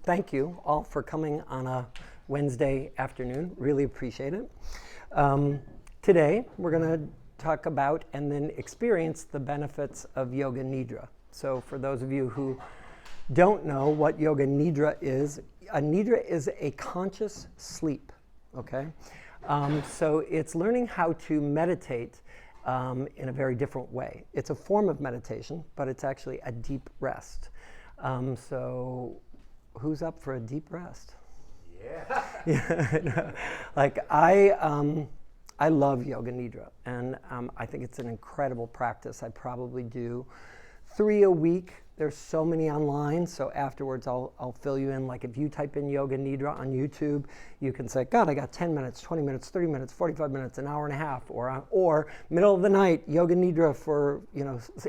Thank you all for coming on a Wednesday afternoon. Really appreciate it. Today, we're going to talk about and then experience the benefits of Yoga Nidra. So for those of you who don't know what Yoga Nidra is, a Nidra is a conscious sleep, okay? So it's learning how to meditate in a very different way. It's a form of meditation, but it's actually a deep rest. So who's up for a deep rest? Yeah. Yeah. Like I love Yoga Nidra, and I think it's an incredible practice. I probably do 3 a week. There's so many online, so afterwards I'll fill you in. Like if you type in Yoga Nidra on YouTube, you can say, God, I got 10 minutes, 20 minutes, 30 minutes, 45 minutes, an hour and a half, or middle of the night, Yoga Nidra for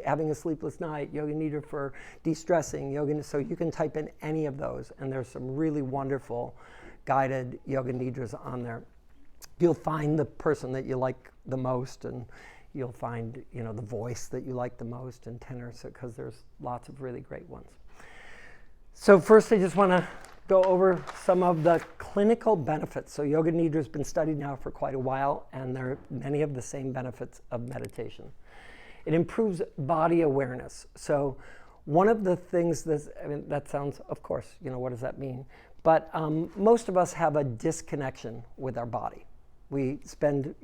having a sleepless night, Yoga Nidra for de-stressing, so you can type in any of those, and there's some really wonderful guided Yoga Nidras on there. You'll find the person that you like the most, and you'll find, the voice that you like the most in tenor, because there's lots of really great ones. So first, I just want to go over some of the clinical benefits. So Yoga Nidra has been studied now for quite a while, and there are many of the same benefits of meditation. It improves body awareness. So one of the things that sounds, of course, what does that mean? But most of us have a disconnection with our body. We spend,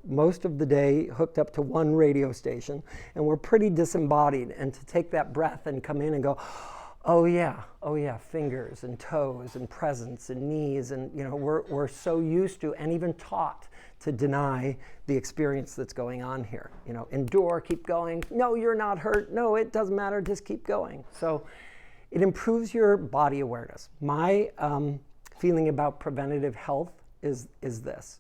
most of the day hooked up to one radio station, and we're pretty disembodied. And to take that breath and come in and go, oh yeah, fingers and toes and presence and knees, and we're so used to and even taught to deny the experience that's going on here. Endure, keep going. No, you're not hurt. No, it doesn't matter. Just keep going. So it improves your body awareness. My feeling about preventative health is this.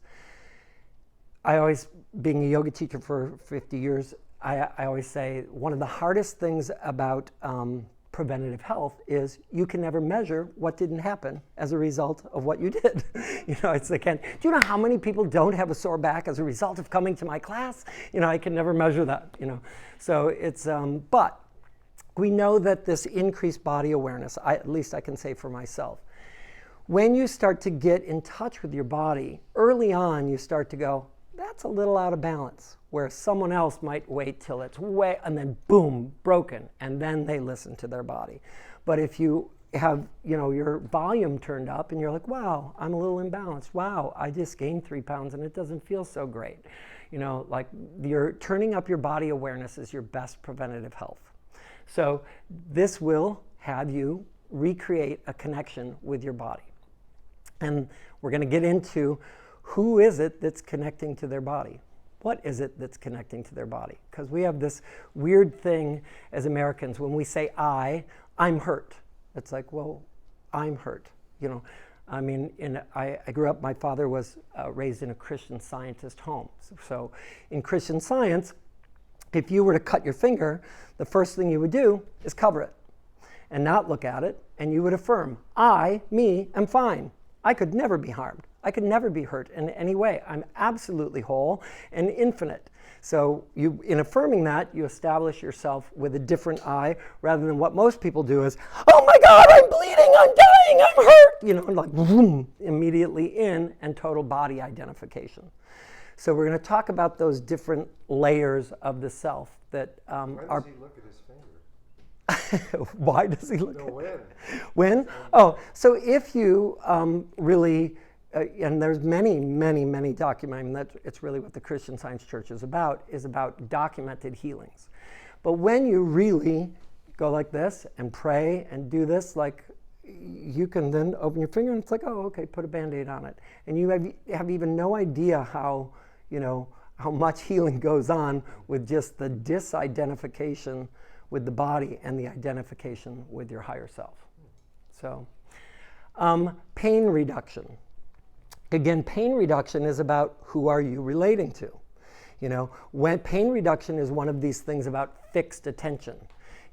I always, being a yoga teacher for 50 years, I always say one of the hardest things about preventative health is you can never measure what didn't happen as a result of what you did. It's like, do you know how many people don't have a sore back as a result of coming to my class? I can never measure that, So it's, but we know that this increased body awareness, at least I can say for myself, when you start to get in touch with your body, early on you start to go, that's a little out of balance, where someone else might wait till it's way, and then boom, broken, and then they listen to their body. But if you have, your volume turned up and you're like, wow, I'm a little imbalanced. Wow, I just gained 3 pounds and it doesn't feel so great. Like you're turning up your body awareness is your best preventative health. So this will have you recreate a connection with your body. And we're going to get into who is it that's connecting to their body? What is it that's connecting to their body? Because we have this weird thing as Americans, when we say I'm hurt. It's like, well, I'm hurt. I grew up, my father was raised in a Christian Scientist home. So in Christian Science, if you were to cut your finger, the first thing you would do is cover it and not look at it, and you would affirm, me, am fine. I could never be harmed. I could never be hurt in any way. I'm absolutely whole and infinite. So in affirming that, you establish yourself with a different I, rather than what most people do is, oh my God, I'm bleeding, I'm dying, I'm hurt, like boom, immediately in, and total body identification. So we're going to talk about those different layers of the self that are. Why does he look at his finger? Why does he look no, at when? When? Oh, so if you really, and there's many documenting that it's really what the Christian Science Church is about documented healings. But when you really go like this and pray and do this, like you can then open your finger and it's like, oh, okay, put a Band-Aid on it. And you have even no idea how much healing goes on with just the disidentification with the body and the identification with your higher self. So, pain reduction. Again, pain reduction is about who are you relating to. When pain reduction is one of these things about fixed attention.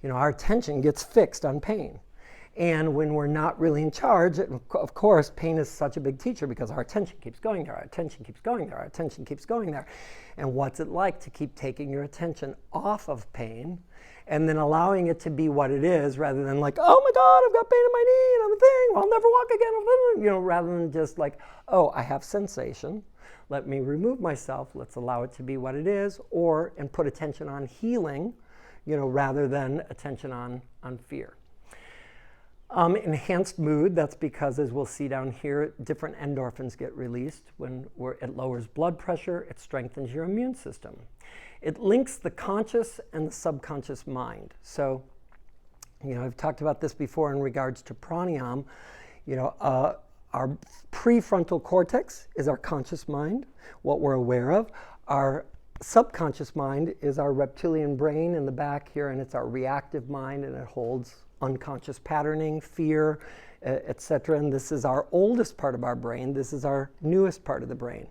Our attention gets fixed on pain. And when we're not really in charge, of course, pain is such a big teacher because our attention keeps going there, our attention keeps going there, our attention keeps going there. And what's it like to keep taking your attention off of pain and then allowing it to be what it is rather than like, oh my God, I've got pain in my knee and I'm a thing, I'll never walk again, rather than just like, oh, I have sensation. Let me remove myself. Let's allow it to be what it is, and put attention on healing, rather than attention on fear. Enhanced mood, that's because, as we'll see down here, different endorphins get released when it lowers blood pressure, it strengthens your immune system. It links the conscious and the subconscious mind. So, I've talked about this before in regards to pranayama. Our prefrontal cortex is our conscious mind, what we're aware of. Our subconscious mind is our reptilian brain in the back here, and it's our reactive mind, and it holds unconscious patterning, fear, etc. And this is our oldest part of our brain. This is our newest part of the brain.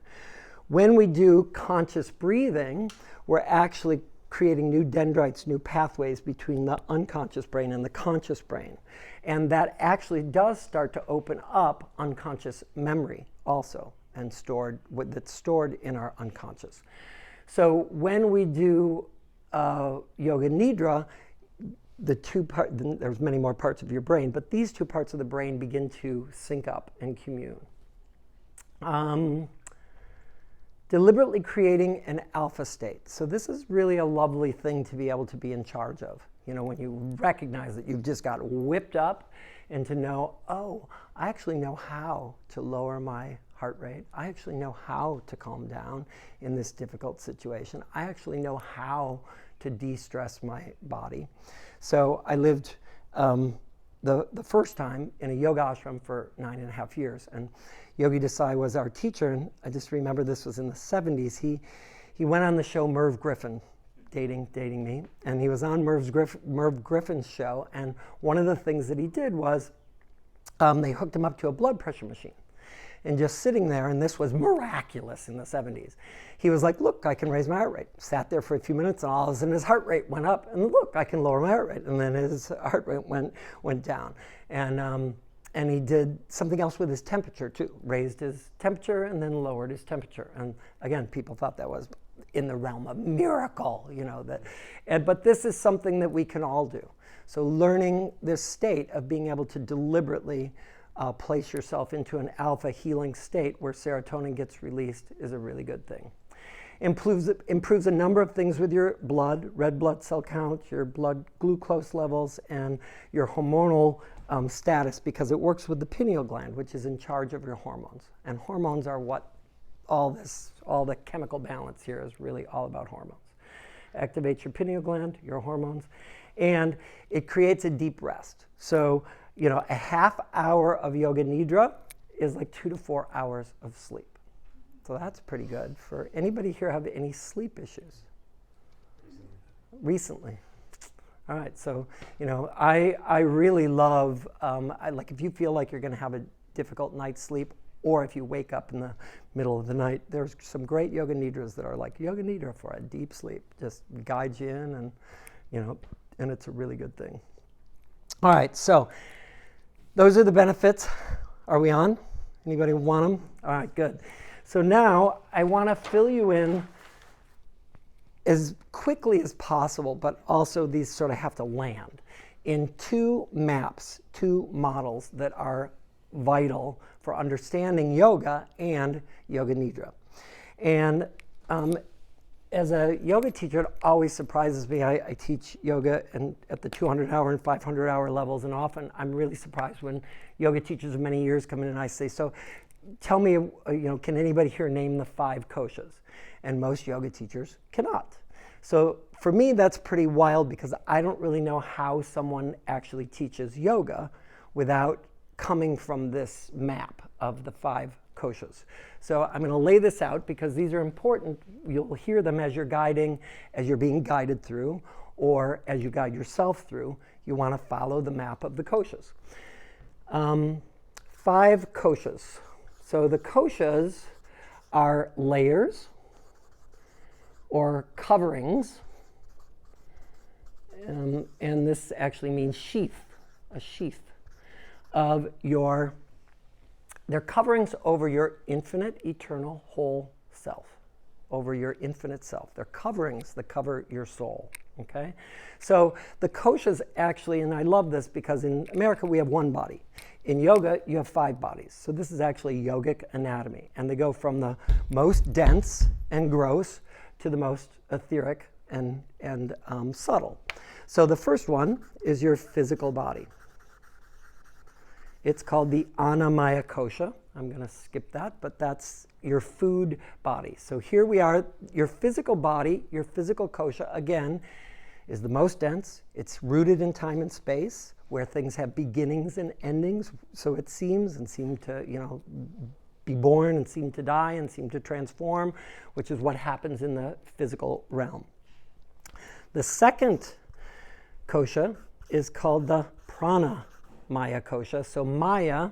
When we do conscious breathing, we're actually creating new dendrites, new pathways between the unconscious brain and the conscious brain. And that actually does start to open up unconscious memory also, and that's stored in our unconscious. So when we do Yoga Nidra, there's many more parts of your brain, but these two parts of the brain begin to sync up and commune. Deliberately creating an alpha state. So this is really a lovely thing to be able to be in charge of. When you recognize that you've just got whipped up, and to know, oh, I actually know how to lower my heart rate. I actually know how to calm down in this difficult situation. I actually know how to de-stress my body. So I lived the first time in a yoga ashram for 9.5 years, and Yogi Desai was our teacher, and I just remember this was in the 70s. He went on the show Merv Griffin, dating me, and he was on Merv Griffin's show, and one of the things that he did was they hooked him up to a blood pressure machine. And just sitting there, and this was miraculous in the 70s, he was like, look, I can raise my heart rate. Sat there for a few minutes, and all of a sudden his heart rate went up, and look, I can lower my heart rate. And then his heart rate went down. And he did something else with his temperature too, raised his temperature and then lowered his temperature. And again, people thought that was in the realm of miracle, but this is something that we can all do. So learning this state of being able to deliberately place yourself into an alpha healing state where serotonin gets released is a really good thing. Improves a number of things with your blood, red blood cell count, your blood glucose levels, and your hormonal status, because it works with the pineal gland, which is in charge of your hormones. And hormones are what all the chemical balance here is really all about. Hormones. Activates your pineal gland, your hormones, and it creates a deep rest. So, a half hour of Yoga Nidra is like 2 to 4 hours of sleep. So that's pretty good. For anybody here have any sleep issues? Recently. All right, so, I really love, if you feel like you're going to have a difficult night's sleep, or if you wake up in the middle of the night, there's some great Yoga Nidras that are like Yoga Nidra for a deep sleep. Just guides you in, and, and it's a really good thing. All right, so those are the benefits. Are we on? Anybody want them? All right, good. So now I want to fill you in as quickly as possible, but also these sort of have to land in 2 maps, 2 models that are vital for understanding yoga and Yoga Nidra. And as a yoga teacher, it always surprises me. I teach yoga at the 200-hour and 500-hour levels, and often I'm really surprised when yoga teachers of many years come in and I say, so tell me, can anybody here name the 5 koshas? And most yoga teachers cannot. So for me, that's pretty wild, because I don't really know how someone actually teaches yoga without coming from this map of the 5 koshas. So I'm going to lay this out because these are important. You'll hear them as you're being guided through, or as you guide yourself through. You want to follow the map of the koshas. 5 koshas. So the koshas are layers or coverings, and this actually means sheath, a sheath of they're coverings over your infinite, eternal, whole self, over your infinite self. They're coverings that cover your soul. Okay? So the koshas actually, and I love this because in America we have one body. In yoga, you have 5 bodies. So this is actually yogic anatomy. And they go from the most dense and gross to the most etheric and subtle. So the first one is your physical body. It's called the Annamaya kosha. I'm going to skip that, but that's your food body. So here we are, your physical body, your physical kosha, again, is the most dense. It's rooted in time and space, where things have beginnings and endings, so it seems, and seem to, be born and seem to die and seem to transform, which is what happens in the physical realm. The second kosha is called the prana maya kosha. So maya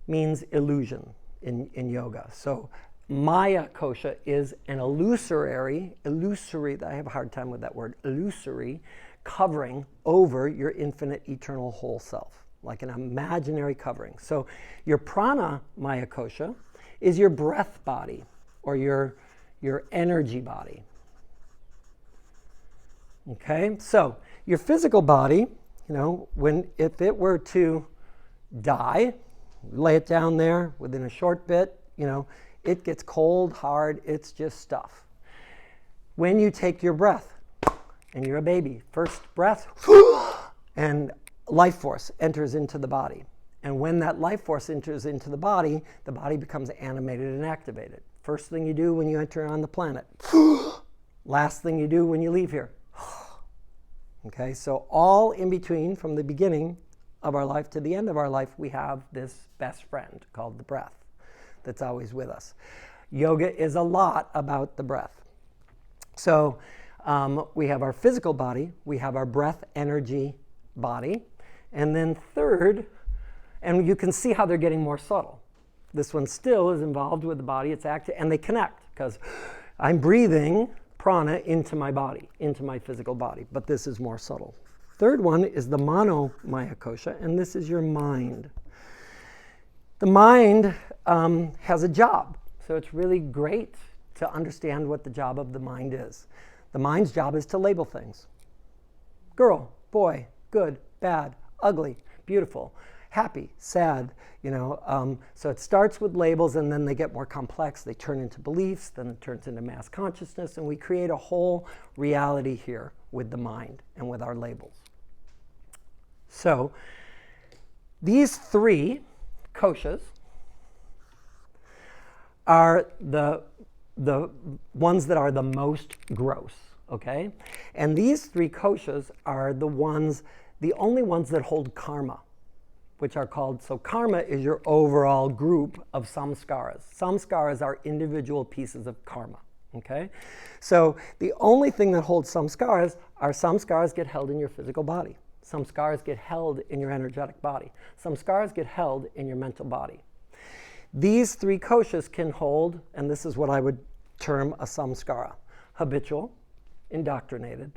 means illusion in yoga. So maya kosha is an illusory, I have a hard time with that word, illusory covering over your infinite eternal whole self, like an imaginary covering. So your prana maya kosha is your breath body or your energy body. Okay, so your physical body, if it were to die, lay it down there within a short bit, it gets cold, hard, it's just stuff. When you take your breath, and you're a baby, first breath, and life force enters into the body. And when that life force enters into the body becomes animated and activated. First thing you do when you enter on the planet. Last thing you do when you leave here. Okay, so all in between, from the beginning of our life to the end of our life, we have this best friend called the breath that's always with us. Yoga is a lot about the breath. So we have our physical body, we have our breath energy body, and then third, and you can see how they're getting more subtle. This one still is involved with the body, it's active, and they connect because I'm breathing prana into my body, into my physical body, but this is more subtle. Third one is the mano maya kosha, and this is your mind. The mind has a job, so it's really great to understand what the job of the mind is. The mind's job is to label things. Girl, boy, good, bad, ugly, beautiful, happy, sad, So it starts with labels and then they get more complex. They turn into beliefs, then it turns into mass consciousness, and we create a whole reality here with the mind and with our labels. So these 3 koshas are the ones that are the most gross, okay? And these 3 koshas are the only ones that hold karma, which are called, so karma is your overall group of samskaras. Samskaras are individual pieces of karma, okay? So the only thing that holds samskaras are samskaras get held in your physical body. Samskaras get held in your energetic body. Samskaras get held in your mental body. These 3 koshas can hold, and this is what I would term a samskara, habitual, indoctrinated,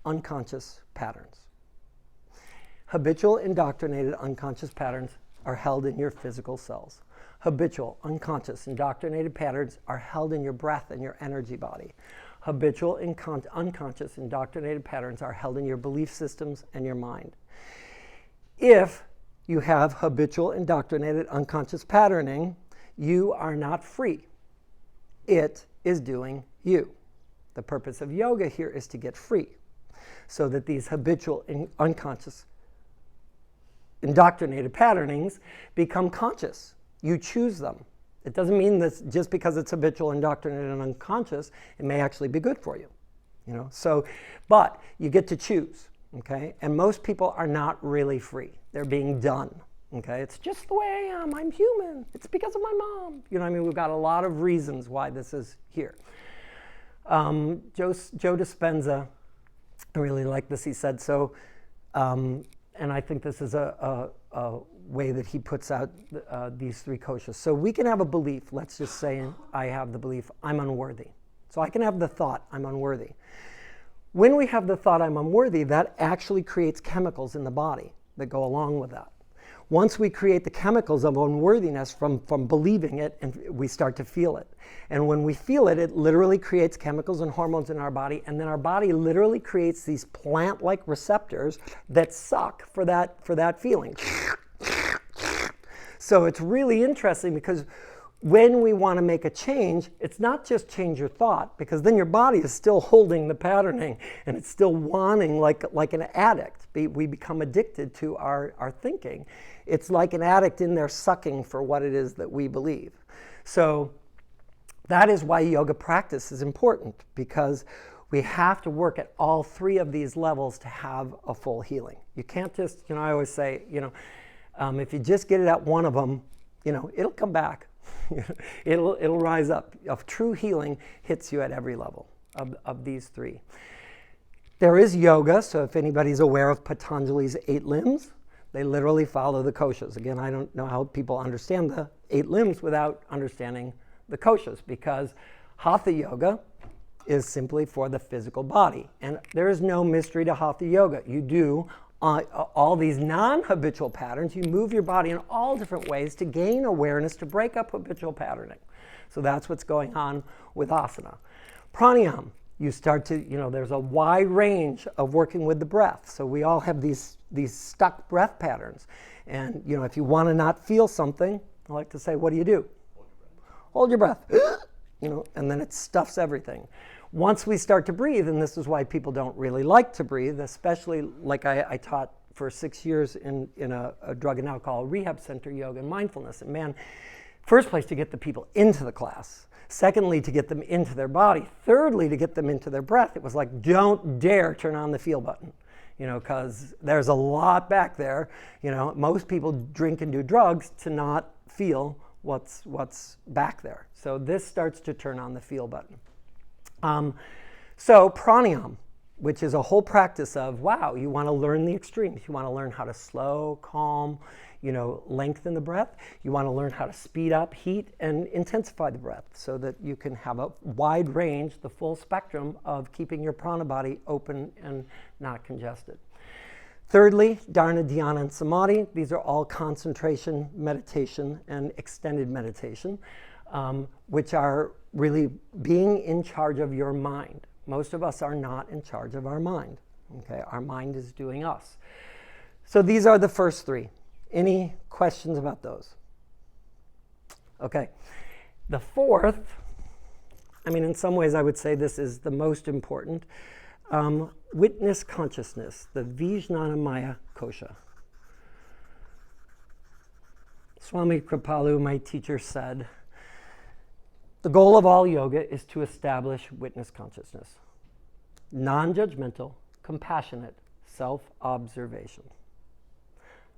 unconscious patterns. Habitual, indoctrinated, unconscious patterns are held in your physical cells. Habitual, unconscious, indoctrinated patterns are held in your breath and your energy body. Habitual, unconscious, indoctrinated patterns are held in your belief systems and your mind. If you have habitual, indoctrinated, unconscious patterning, you are not free. It is doing you. The purpose of yoga here is to get free so that these habitual, unconscious, indoctrinated patternings become conscious. You choose them. It doesn't mean that just because it's habitual, indoctrinated, and unconscious, it may actually be good for you. So, but you get to choose, okay? And most people are not really free. They're being done, okay? It's just the way I am. I'm human. It's because of my mom. We've got a lot of reasons why this is here. Joe Dispenza, I really like this. He said, and I think this is a way that he puts out these 3 koshas. So we can have a belief, let's just say I have the belief I'm unworthy. So I can have the thought I'm unworthy. When we have the thought I'm unworthy, that actually creates chemicals in the body that go along with that. Once we create the chemicals of unworthiness from believing it, and we start to feel it. And when we feel it, it literally creates chemicals and hormones in our body, and then our body literally creates these plant-like receptors that suck for that feeling. So it's really interesting because when we want to make a change, it's not just change your thought, because then your body is still holding the patterning and it's still wanting like an addict. We become addicted to our thinking. It's like an addict in there sucking for what it is that we believe. So that is why yoga practice is important, because we have to work at all three of these levels to have a full healing. You can't just, I always say, if you just get it at one of them, it'll come back. It'll rise up. Of true healing hits you at every level of these three. There is yoga, so if anybody's aware of Patanjali's 8 limbs, they literally follow the koshas. Again, I don't know how people understand the 8 limbs without understanding the koshas, because Hatha yoga is simply for the physical body. And there is no mystery to Hatha yoga. You do all these non-habitual patterns. You move your body in all different ways to gain awareness, to break up habitual patterning. So that's what's going on with asana. Pranayama, you start to, there's a wide range of working with the breath. So we all have these stuck breath patterns. And, if you want to not feel something, I like to say, what do? Hold your breath. And then it stuffs everything. Once we start to breathe, and this is why people don't really like to breathe, especially like I taught for 6 years in a drug and alcohol rehab center, yoga and mindfulness. And man, first place to get the people into the class. Secondly, to get them into their body. Thirdly, to get them into their breath. It was like, don't dare turn on the feel button, because there's a lot back there. Most people drink and do drugs to not feel what's back there. So this starts to turn on the feel button. So pranayama, which is a whole practice of, you want to learn the extremes. You want to learn how to slow, calm, lengthen the breath. You want to learn how to speed up, heat, and intensify the breath so that you can have a wide range, the full spectrum of keeping your prana body open and not congested. Thirdly, dharana, dhyana, and samadhi. These are all concentration, meditation, and extended meditation, which are really being in charge of your mind. Most of us are not in charge of our mind. Okay, our mind is doing us. So these are the first three. Any questions about those? Okay. The fourth, in some ways I would say this is the most important. Witness consciousness, the Vijnanamaya kosha. Swami Kripalu, my teacher, said, the goal of all yoga is to establish witness consciousness. Non-judgmental, compassionate self-observation.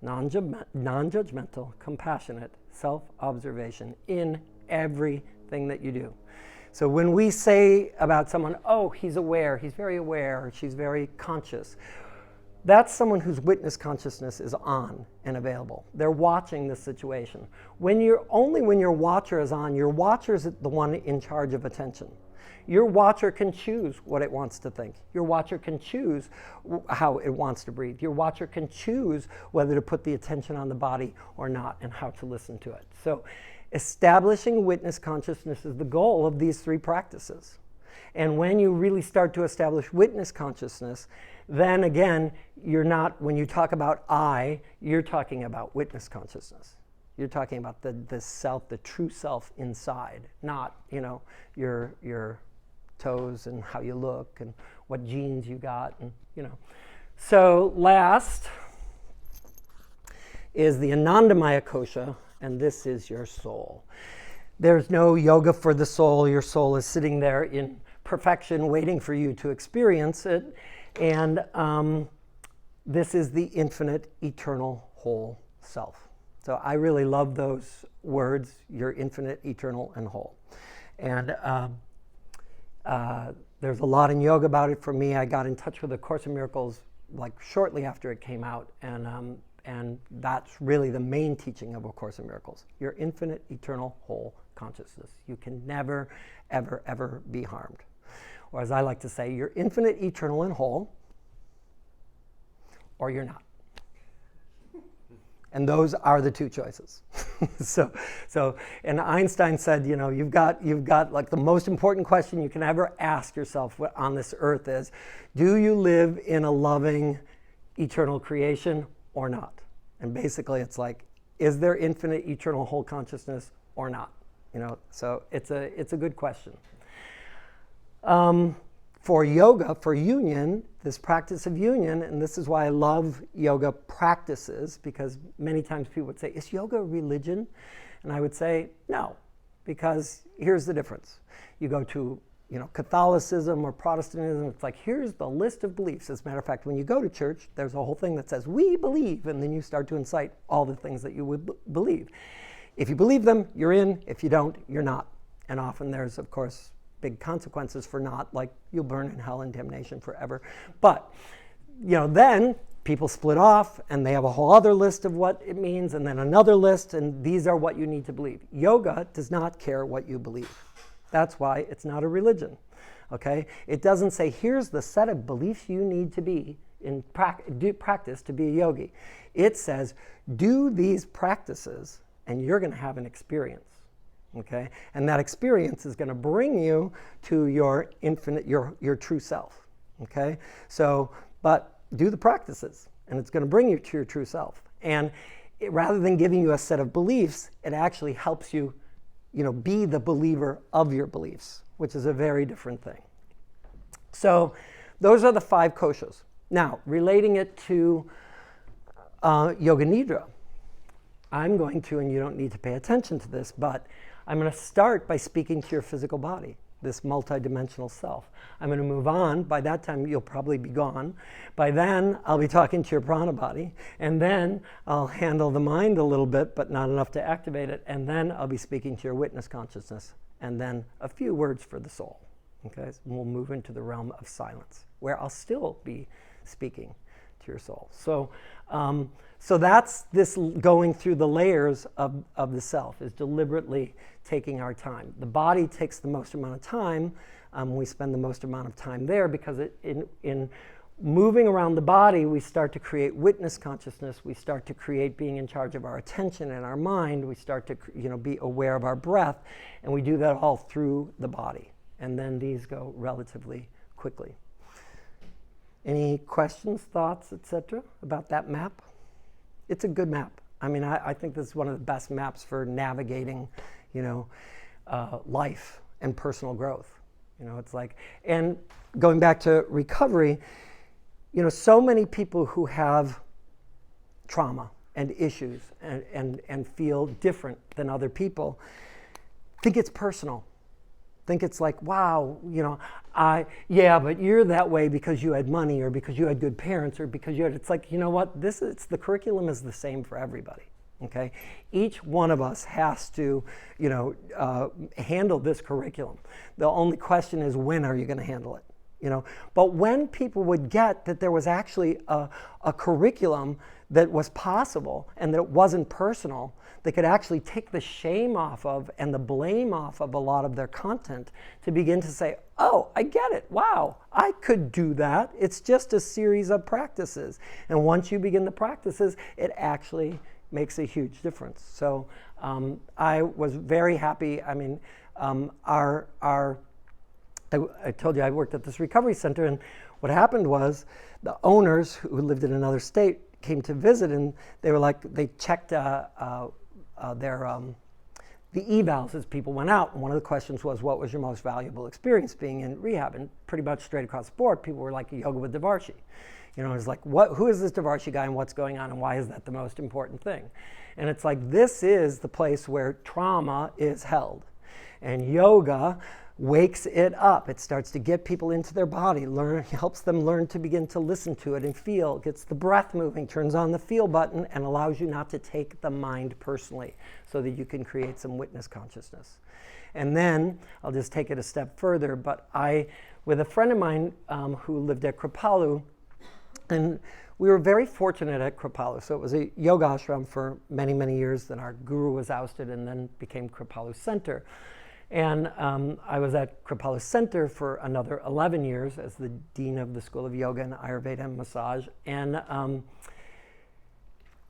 Non-judgmental, compassionate self-observation in everything that you do. So when we say about someone, he's aware, he's very aware, or she's very conscious, that's someone whose witness consciousness is on and available. They're watching the situation. When your watcher is on, your watcher is the one in charge of attention. Your watcher can choose what it wants to think. Your watcher can choose how it wants to breathe. Your watcher can choose whether to put the attention on the body or not and how to listen to it. So establishing witness consciousness is the goal of these three practices. And when you really start to establish witness consciousness, then again, when you talk about I, you're talking about witness consciousness. You're talking about the self, the true self inside, not, your toes and how you look and what genes you got, and, So last is the Anandamaya kosha, and this is your soul. There's no yoga for the soul. Your soul is sitting there in perfection waiting for you to experience it. And this is the infinite, eternal, whole self. So I really love those words, you're infinite, eternal, and whole. And there's a lot in yoga about it for me. I got in touch with A Course in Miracles shortly after it came out. And that's really the main teaching of A Course in Miracles. Your infinite, eternal, whole consciousness. You can never, ever, ever be harmed. Or as I like to say, you're infinite, eternal, and whole, or you're not. And those are the two choices. And Einstein said, you've got like the most important question you can ever ask yourself on this earth is, do you live in a loving, eternal creation or not? And basically it's like, is there infinite, eternal, whole consciousness or not? So it's a good question. For yoga, for union, this practice of union, and this is why I love yoga practices, because many times people would say, is yoga a religion? And I would say, no, because here's the difference. You go to Catholicism or Protestantism, it's like, here's the list of beliefs. As a matter of fact, when you go to church, there's a whole thing that says, we believe, and then you start to incite all the things that you would believe. If you believe them, you're in. If you don't, you're not. And often there's, of course, big consequences for not, like you'll burn in hell and damnation forever. But, then people split off and they have a whole other list of what it means and then another list, and these are what you need to believe. Yoga does not care what you believe. That's why it's not a religion, okay? It doesn't say, here's the set of beliefs you need to be in practice to be a yogi. It says, do these practices and you're going to have an experience. Okay, and that experience is going to bring you to your infinite, your true self. Okay, so but do the practices, and it's going to bring you to your true self. And rather than giving you a set of beliefs, it actually helps you, be the believer of your beliefs, which is a very different thing. So those are the 5 koshas. Now, relating it to Yoga Nidra, I'm going to, and you don't need to pay attention to this, but I'm going to start by speaking to your physical body, this multidimensional self. I'm going to move on. By that time, you'll probably be gone. By then, I'll be talking to your prana body. And then I'll handle the mind a little bit, but not enough to activate it. And then I'll be speaking to your witness consciousness. And then a few words for the soul. Okay? So we'll move into the realm of silence, where I'll still be speaking to your soul. So that's this going through the layers of the self, is deliberately taking our time. The body takes the most amount of time. We spend the most amount of time there because in moving around the body, we start to create witness consciousness. We start to create being in charge of our attention and our mind. We start to be aware of our breath, and we do that all through the body. And then these go relatively quickly. Any questions, thoughts, etc. about that map? It's a good map. I mean, I think this is one of the best maps for navigating, life and personal growth. It's like, and going back to recovery, so many people who have trauma and issues and feel different than other people think it's personal. Think it's like, wow, but you're that way because you had money or because you had good parents or because you had, it's like, what, the curriculum is the same for everybody, okay? Each one of us has to, handle this curriculum. The only question is, when are you going to handle it? But when people would get that there was actually a curriculum that was possible and that it wasn't personal, they could actually take the shame off of and the blame off of a lot of their content to begin to say, oh, I get it. Wow, I could do that. It's just a series of practices. And once you begin the practices, it actually makes a huge difference. So I was very happy. I mean, I told you I worked at this recovery center, and what happened was the owners who lived in another state came to visit, and they were like, they checked the evals as people went out, and one of the questions was, what was your most valuable experience being in rehab? And pretty much straight across the board, people were like, yoga with Devarshi. It's like, who is this Devarshi guy and what's going on and why is that the most important thing? And it's like, this is the place where trauma is held. And yoga wakes it up. It starts to get people into their body, helps them learn to begin to listen to it and feel, gets the breath moving, turns on the feel button, and allows you not to take the mind personally so that you can create some witness consciousness. And then, I'll just take it a step further, but with a friend of mine who lived at Kripalu, and we were very fortunate at Kripalu. So it was a yoga ashram for many, many years. Then our guru was ousted and then became Kripalu Center. And I was at Kripalu Center for another 11 years as the dean of the School of Yoga and Ayurveda and Massage. And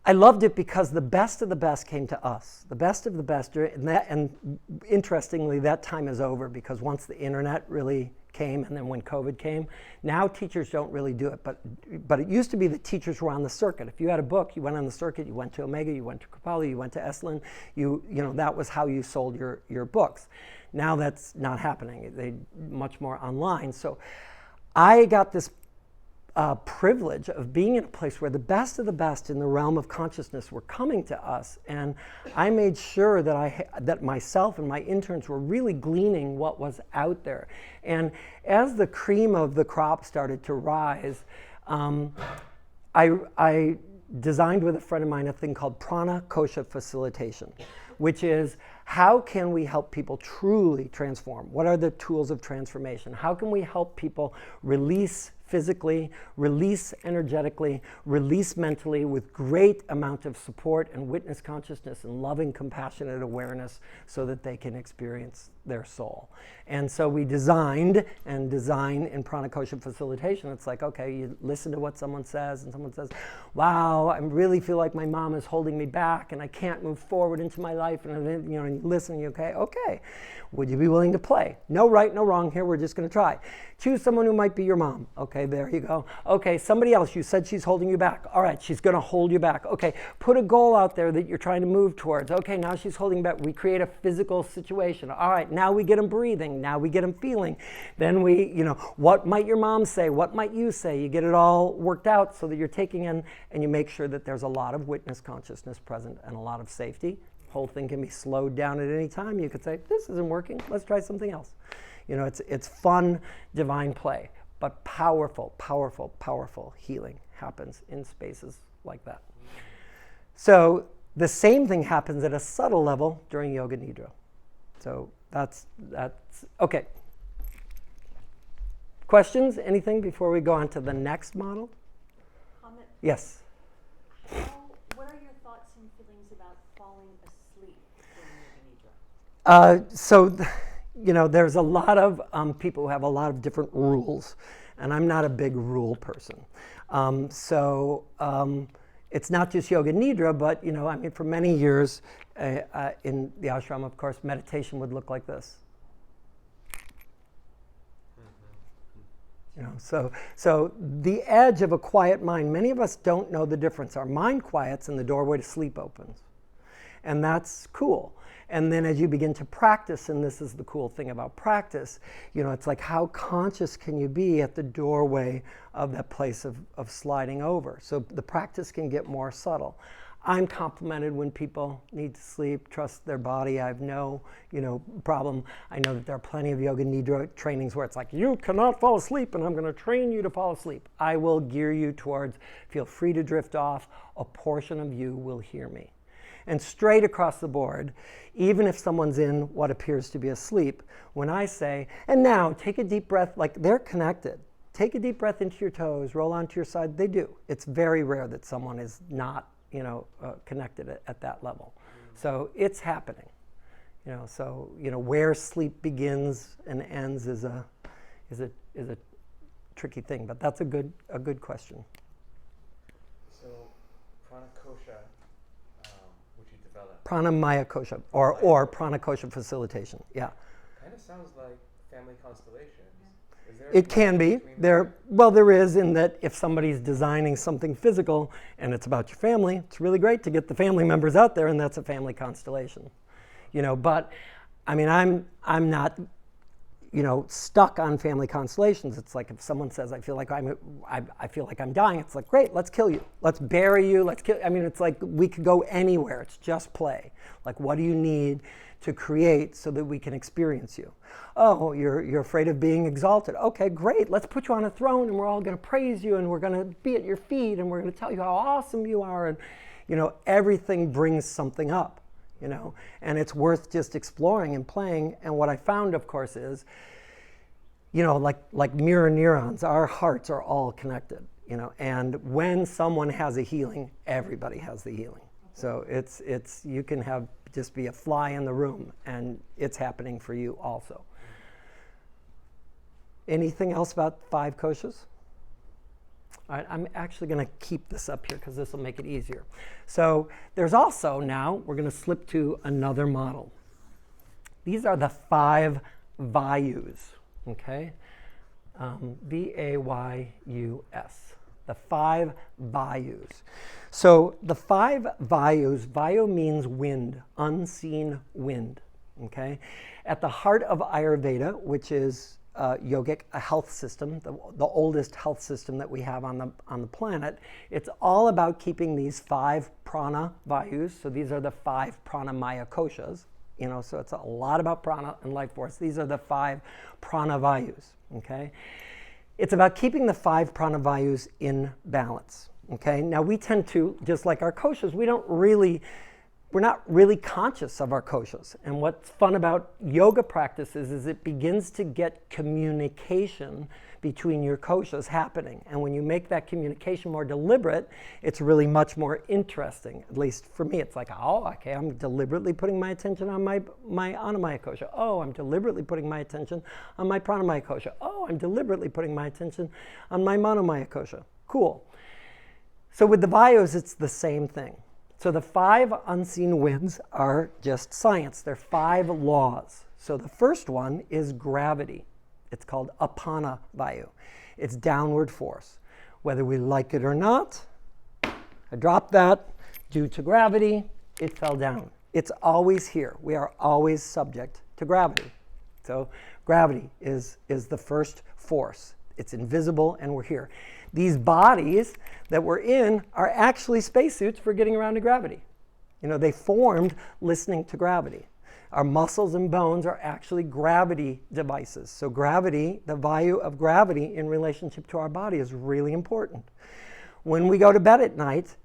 I loved it because the best of the best came to us. The best of the best, and interestingly, that time is over because once the internet really came and then when COVID came, now teachers don't really do it. But it used to be that teachers were on the circuit. If you had a book, you went on the circuit, you went to Omega, you went to Kripalu, you went to Esalen, you know, that was how you sold your books. Now that's not happening. They much more online. So I got this privilege of being in a place where the best of the best in the realm of consciousness were coming to us, and I made sure that that myself and my interns were really gleaning what was out there. And as the cream of the crop started to rise, I designed with a friend of mine a thing called prana kosha facilitation, which is how can we help people truly transform? What are the tools of transformation? How can we help people release physically, release energetically, release mentally with great amount of support and witness consciousness and loving, compassionate awareness so that they can experience their soul. And so we designed and design in prana kosha facilitation. It's like, okay, you listen to what someone says and someone says, wow, I really feel like my mom is holding me back and I can't move forward into my life. And then, you know, and you listen, you okay, would you be willing to play? No right, no wrong here, we're just gonna try. Choose someone who might be your mom. Okay, there you go. Okay, somebody else, you said she's holding you back. All right, she's gonna hold you back. Okay, put a goal out there that you're trying to move towards. Okay, now she's holding back. We create a physical situation. All right, now we get them breathing. Now we get them feeling. Then we, you know, what might your mom say? What might you say? You get it all worked out so that you're taking in and you make sure that there's a lot of witness consciousness present and a lot of safety. Whole thing can be slowed down at any time. You could say, this isn't working. Let's try something else. You know, it's fun, divine play, but powerful, powerful, powerful healing happens in spaces like that. So the same thing happens at a subtle level during Yoga Nidra. So that's okay. Questions? Anything before we go on to the next model? Comment. Yes. What are your thoughts and feelings about falling asleep during Yoga Nidra? You know, there's a lot of people who have a lot of different rules, and I'm not a big rule person. It's not just Yoga Nidra, but, you know, I mean, for many years in the ashram, of course, meditation would look like this. You know, so the edge of a quiet mind, many of us don't know the difference. Our mind quiets and the doorway to sleep opens. And that's cool. And then as you begin to practice, and this is the cool thing about practice, you know, it's like how conscious can you be at the doorway of that place of sliding over? So the practice can get more subtle. I'm complimented when people need to sleep, trust their body. I have no, you know, problem. I know that there are plenty of Yoga Nidra trainings where it's like, you cannot fall asleep and I'm going to train you to fall asleep. I will gear you towards, feel free to drift off. A portion of you will hear me. And straight across the board, even if someone's in what appears to be asleep, when I say, and now take a deep breath, like they're connected. Take a deep breath into your toes, roll onto your side, they do. It's very rare that someone is not, you know, connected at that level. So it's happening. You know, so, you know, where sleep begins and ends is a tricky thing, but that's a good question. So, prana kosha, which you developed. Prana Maya kosha, or prana kosha facilitation, yeah. Kind of sounds like family constellations. Is there It can be. There is, in that if somebody's designing something physical and it's about your family, it's really great to get the family members out there, and that's a family constellation. You know, but I mean, I'm not, you know, stuck on family constellations. It's like if someone says, I feel like I'm dying, it's like, great, let's kill you. Let's bury you, let's kill. I mean, it's like we could go anywhere. It's just play. Like, what do you need to create so that we can experience you? Oh, you're afraid of being exalted. Okay, great. Let's put you on a throne and we're all going to praise you and we're going to be at your feet and we're going to tell you how awesome you are. And, you know, everything brings something up, you know, and it's worth just exploring and playing. And what I found, of course, is, you know, like mirror neurons, our hearts are all connected, you know, and when someone has a healing, everybody has the healing. So it's you can have just be a fly in the room and it's happening for you also. Anything else about 5 koshas? All right, I'm actually going to keep this up here because this will make it easier. So there's also now, we're going to slip to another model. These are the 5 Vayus, okay? V-A-Y-U-S, the 5 Vayus. So the 5 Vayus, Vayu means wind, unseen wind, okay? At the heart of Ayurveda, which is yogic, a health system, the oldest health system that we have on the planet, it's all about keeping these 5 prana vayus. So these are the 5 pranamaya koshas, so it's a lot about prana and life force. These are the 5 prana vayus, okay? It's about keeping the 5 prana vayus in balance, okay? Now we tend to, just like our koshas, we're not really conscious of our koshas. And what's fun about yoga practices is it begins to get communication between your koshas happening. And when you make that communication more deliberate, it's really much more interesting. At least for me, it's like, oh, okay, I'm deliberately putting my attention on my Annamaya kosha. Oh, I'm deliberately putting my attention on my Pranamaya kosha. Oh, I'm deliberately putting my attention on my Manomaya kosha. Cool. So with the Vayus, it's the same thing. So the 5 unseen winds are just science. They're 5 laws. So the first one is gravity. It's called Apana Vayu. It's downward force. Whether we like it or not, I dropped that. Due to gravity, it fell down. It's always here. We are always subject to gravity. So gravity is the first force. It's invisible and we're here. These bodies that we're in are actually spacesuits for getting around to gravity. They formed listening to gravity. Our muscles and bones are actually gravity devices. So gravity, the value of gravity in relationship to our body is really important. When we go to bed at night,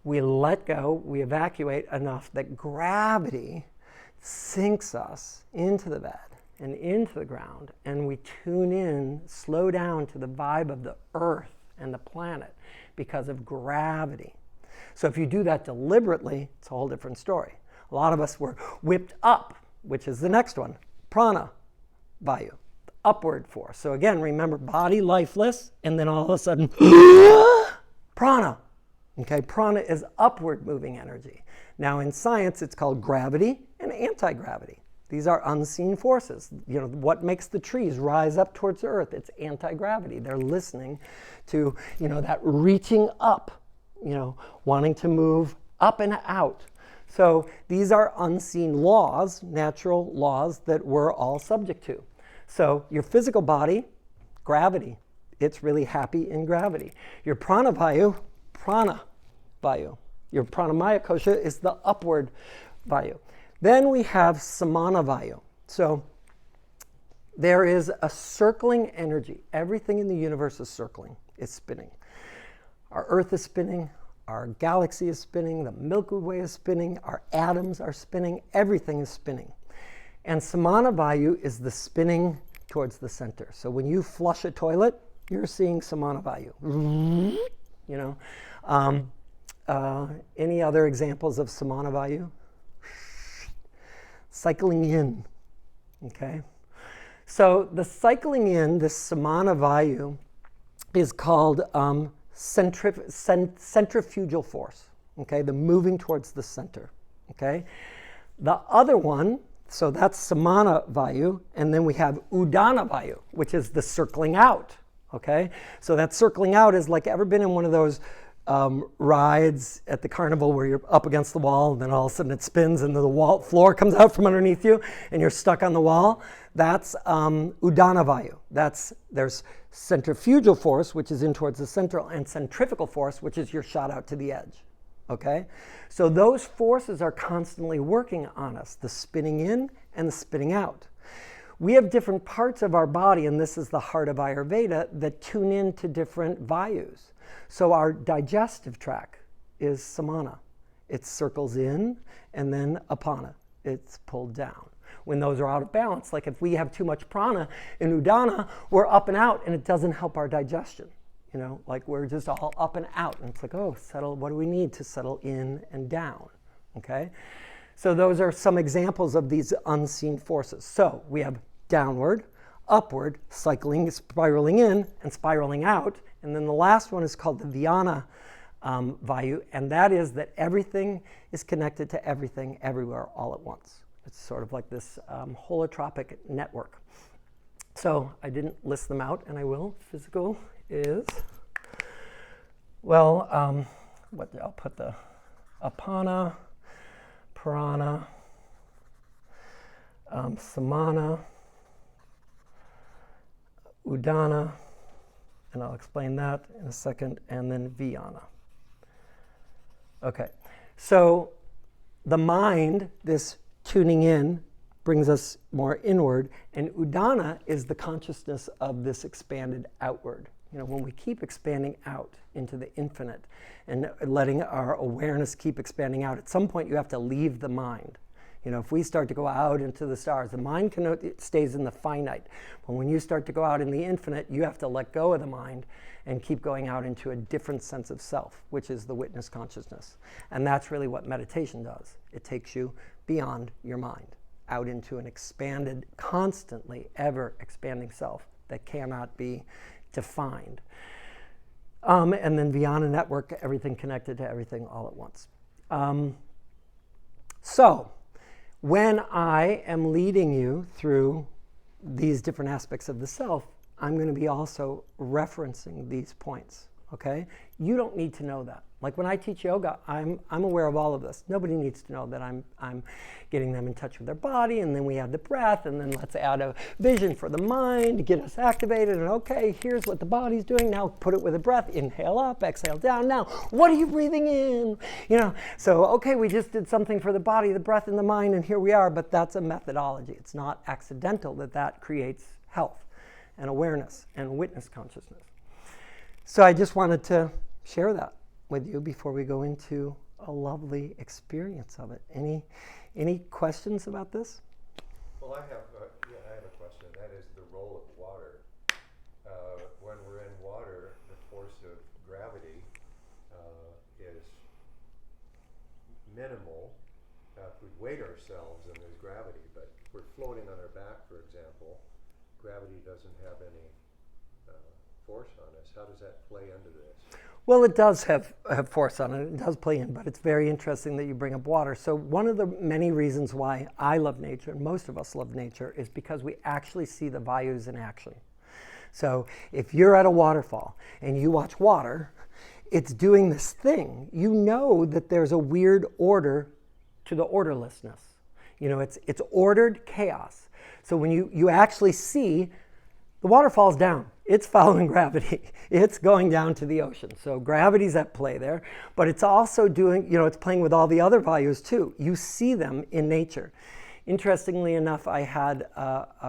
we let go, we evacuate enough that gravity sinks us into the bed and into the ground, and we tune in, slow down to the vibe of the earth and the planet because of gravity. So if you do that deliberately, it's a whole different story. A lot of us were whipped up, which is the next one, prana vayu, upward force. So again, remember, body lifeless, and then all of a sudden, prana. Okay, prana is upward moving energy. Now in science, it's called gravity and anti-gravity. These are unseen forces. What makes the trees rise up towards the earth? It's anti-gravity. They're listening to, that reaching up, wanting to move up and out. So these are unseen laws, natural laws that we're all subject to. So your physical body, gravity. It's really happy in gravity. Your prana vayu. Your pranamaya kosha is the upward vayu. Then we have samana vayu. So there is a circling energy. Everything in the universe is circling, is spinning. Our earth is spinning, our galaxy is spinning, the Milky Way is spinning, our atoms are spinning, everything is spinning. And samana vayu is the spinning towards the center. So when you flush a toilet, you're seeing samana vayu. Any other examples of samana vayu? Cycling in, okay? So the cycling in, this samana vayu, is called centrifugal force, okay? The moving towards the center, okay? The other one, so that's samana vayu, and then we have udana vayu, which is the circling out, okay? So that circling out is like, ever been in one of those rides at the carnival where you're up against the wall and then all of a sudden it spins and the floor comes out from underneath you and you're stuck on the wall? That's udana vayu. There's centrifugal force, which is in towards the central, and centrifugal force, which is your shot out to the edge. Okay? So those forces are constantly working on us, the spinning in and the spinning out. We have different parts of our body, and this is the heart of Ayurveda, that tune in to different vayus. So our digestive tract is samana. It circles in, and then apana. It's pulled down. When those are out of balance, like if we have too much prana in udana, we're up and out, and it doesn't help our digestion. Like we're just all up and out. And it's like, oh, settle, what do we need to settle in and down? Okay? So those are some examples of these unseen forces. So we have downward, upward, cycling, spiraling in, and spiraling out, And then the last one is called the Vyana Vayu, and that is that everything is connected to everything everywhere all at once. It's sort of like this holotropic network. So I didn't list them out, and I will. Physical is, well, I'll put the Apana, Prana, Samana, Udana, and I'll explain that in a second, and then Vyana. Okay, so the mind, this tuning in, brings us more inward, and Udana is the consciousness of this expanded outward. You know, when we keep expanding out into the infinite and letting our awareness keep expanding out, at some point you have to leave the mind. You know, if we start to go out into the stars, the mind it stays in the finite. But when you start to go out in the infinite, you have to let go of the mind and keep going out into a different sense of self, which is the witness consciousness. And that's really what meditation does. It takes you beyond your mind, out into an expanded, constantly ever expanding self that cannot be defined. And then Vyana network, everything connected to everything all at once. So when I am leading you through these different aspects of the self, I'm going to be also referencing these points, okay? You don't need to know that. Like when I teach yoga, I'm aware of all of this. Nobody needs to know that I'm getting them in touch with their body, and then we have the breath, and then let's add a vision for the mind to get us activated, and okay, here's what the body's doing. Now put it with a breath. Inhale up, exhale down. Now, what are you breathing in? You know, so okay, we just did something for the body, the breath, and the mind, and here we are, but that's a methodology. It's not accidental that creates health and awareness and witness consciousness. So I just wanted to share that with you before we go into a lovely experience of it. Any questions about this? Well, I have a question. That is the role of water. When we're in water, the force of gravity is minimal. If we weight ourselves, and there's gravity, but if we're floating on our back, for example, gravity doesn't have any force on us. How does that play into this? Well, it does have force on it. It does play in, but it's very interesting that you bring up water. So one of the many reasons why I love nature, and most of us love nature, is because we actually see the vayus in action. So if you're at a waterfall and you watch water, it's doing this thing. You know that there's a weird order to the orderlessness. You know, it's ordered chaos. So when you actually see the waterfall's down. It's following gravity. It's going down to the ocean. So gravity's at play there, but it's also doing, you know, it's playing with all the other vayus too. You see them in nature. Interestingly enough, I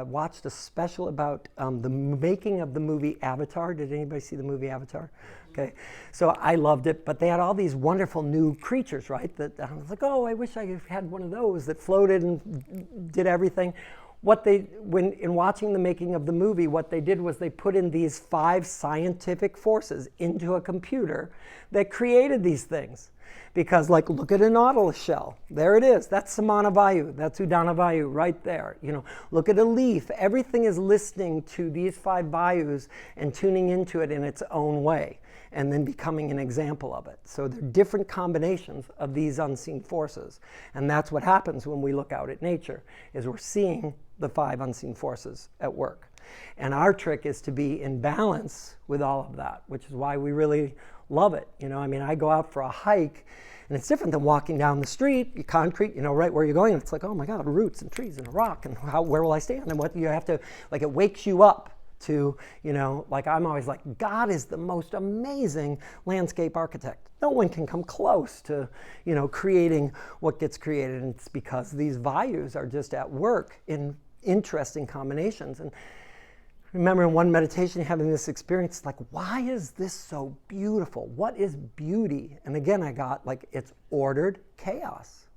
watched a special about the making of the movie Avatar. Did anybody see the movie Avatar? Okay, so I loved it, but they had all these wonderful new creatures, right? That I was like, oh, I wish I had one of those that floated and did everything. In watching the making of the movie, what they did was they put in these 5 scientific forces into a computer that created these things. Because, like, look at a nautilus shell. There it is. That's Samana Vayu. That's Udana Vayu right there. You know, look at a leaf. Everything is listening to these 5 Vayus and tuning into it in its own way, and then becoming an example of it. So there are different combinations of these unseen forces. And that's what happens when we look out at nature, is we're seeing the 5 unseen forces at work. And our trick is to be in balance with all of that, which is why we really love it. You know, I mean, I go out for a hike, and it's different than walking down the street, you concrete, you know, right where you're going. And it's like, oh my God, roots and trees and a rock, and where will I stand? And what you have to, like, it wakes you up to, you know, like I'm always like, God is the most amazing landscape architect. No one can come close to, you know, creating what gets created. And it's because these vayus are just at work in interesting combinations. And I remember in one meditation having this experience, like, why is this so beautiful? What is beauty? And again, I got, like, it's ordered chaos.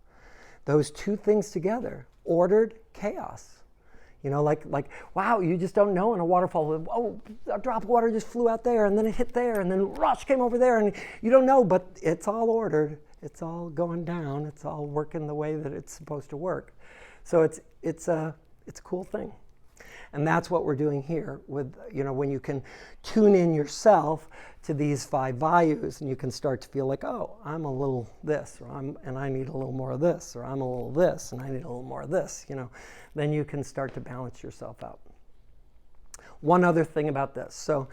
Those two things together, ordered chaos. You know, like, wow, you just don't know in a waterfall, oh, a drop of water just flew out there, and then it hit there, and then rush came over there, and you don't know, but it's all ordered. It's all going down. It's all working the way that it's supposed to work. So it's a cool thing. And that's what we're doing here with, when you can tune in yourself to these 5 vayus, and you can start to feel like, oh, I'm a little this, and I need a little more of this, or I'm a little this, and I need a little more of this, then you can start to balance yourself out. One other thing about this. So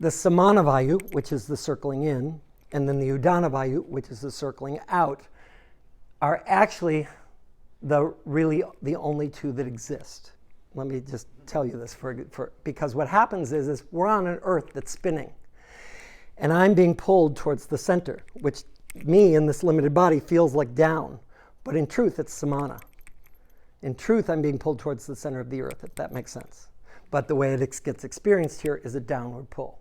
the samana vayu, which is the circling in, and then the udana vayu, which is the circling out, are actually the only 2 that exist. Let me just tell you this because what happens is we're on an earth that's spinning, and I'm being pulled towards the center, which me in this limited body feels like down, but in truth it's samana. In truth, I'm being pulled towards the center of the earth, if that makes sense. But the way it gets experienced here is a downward pull.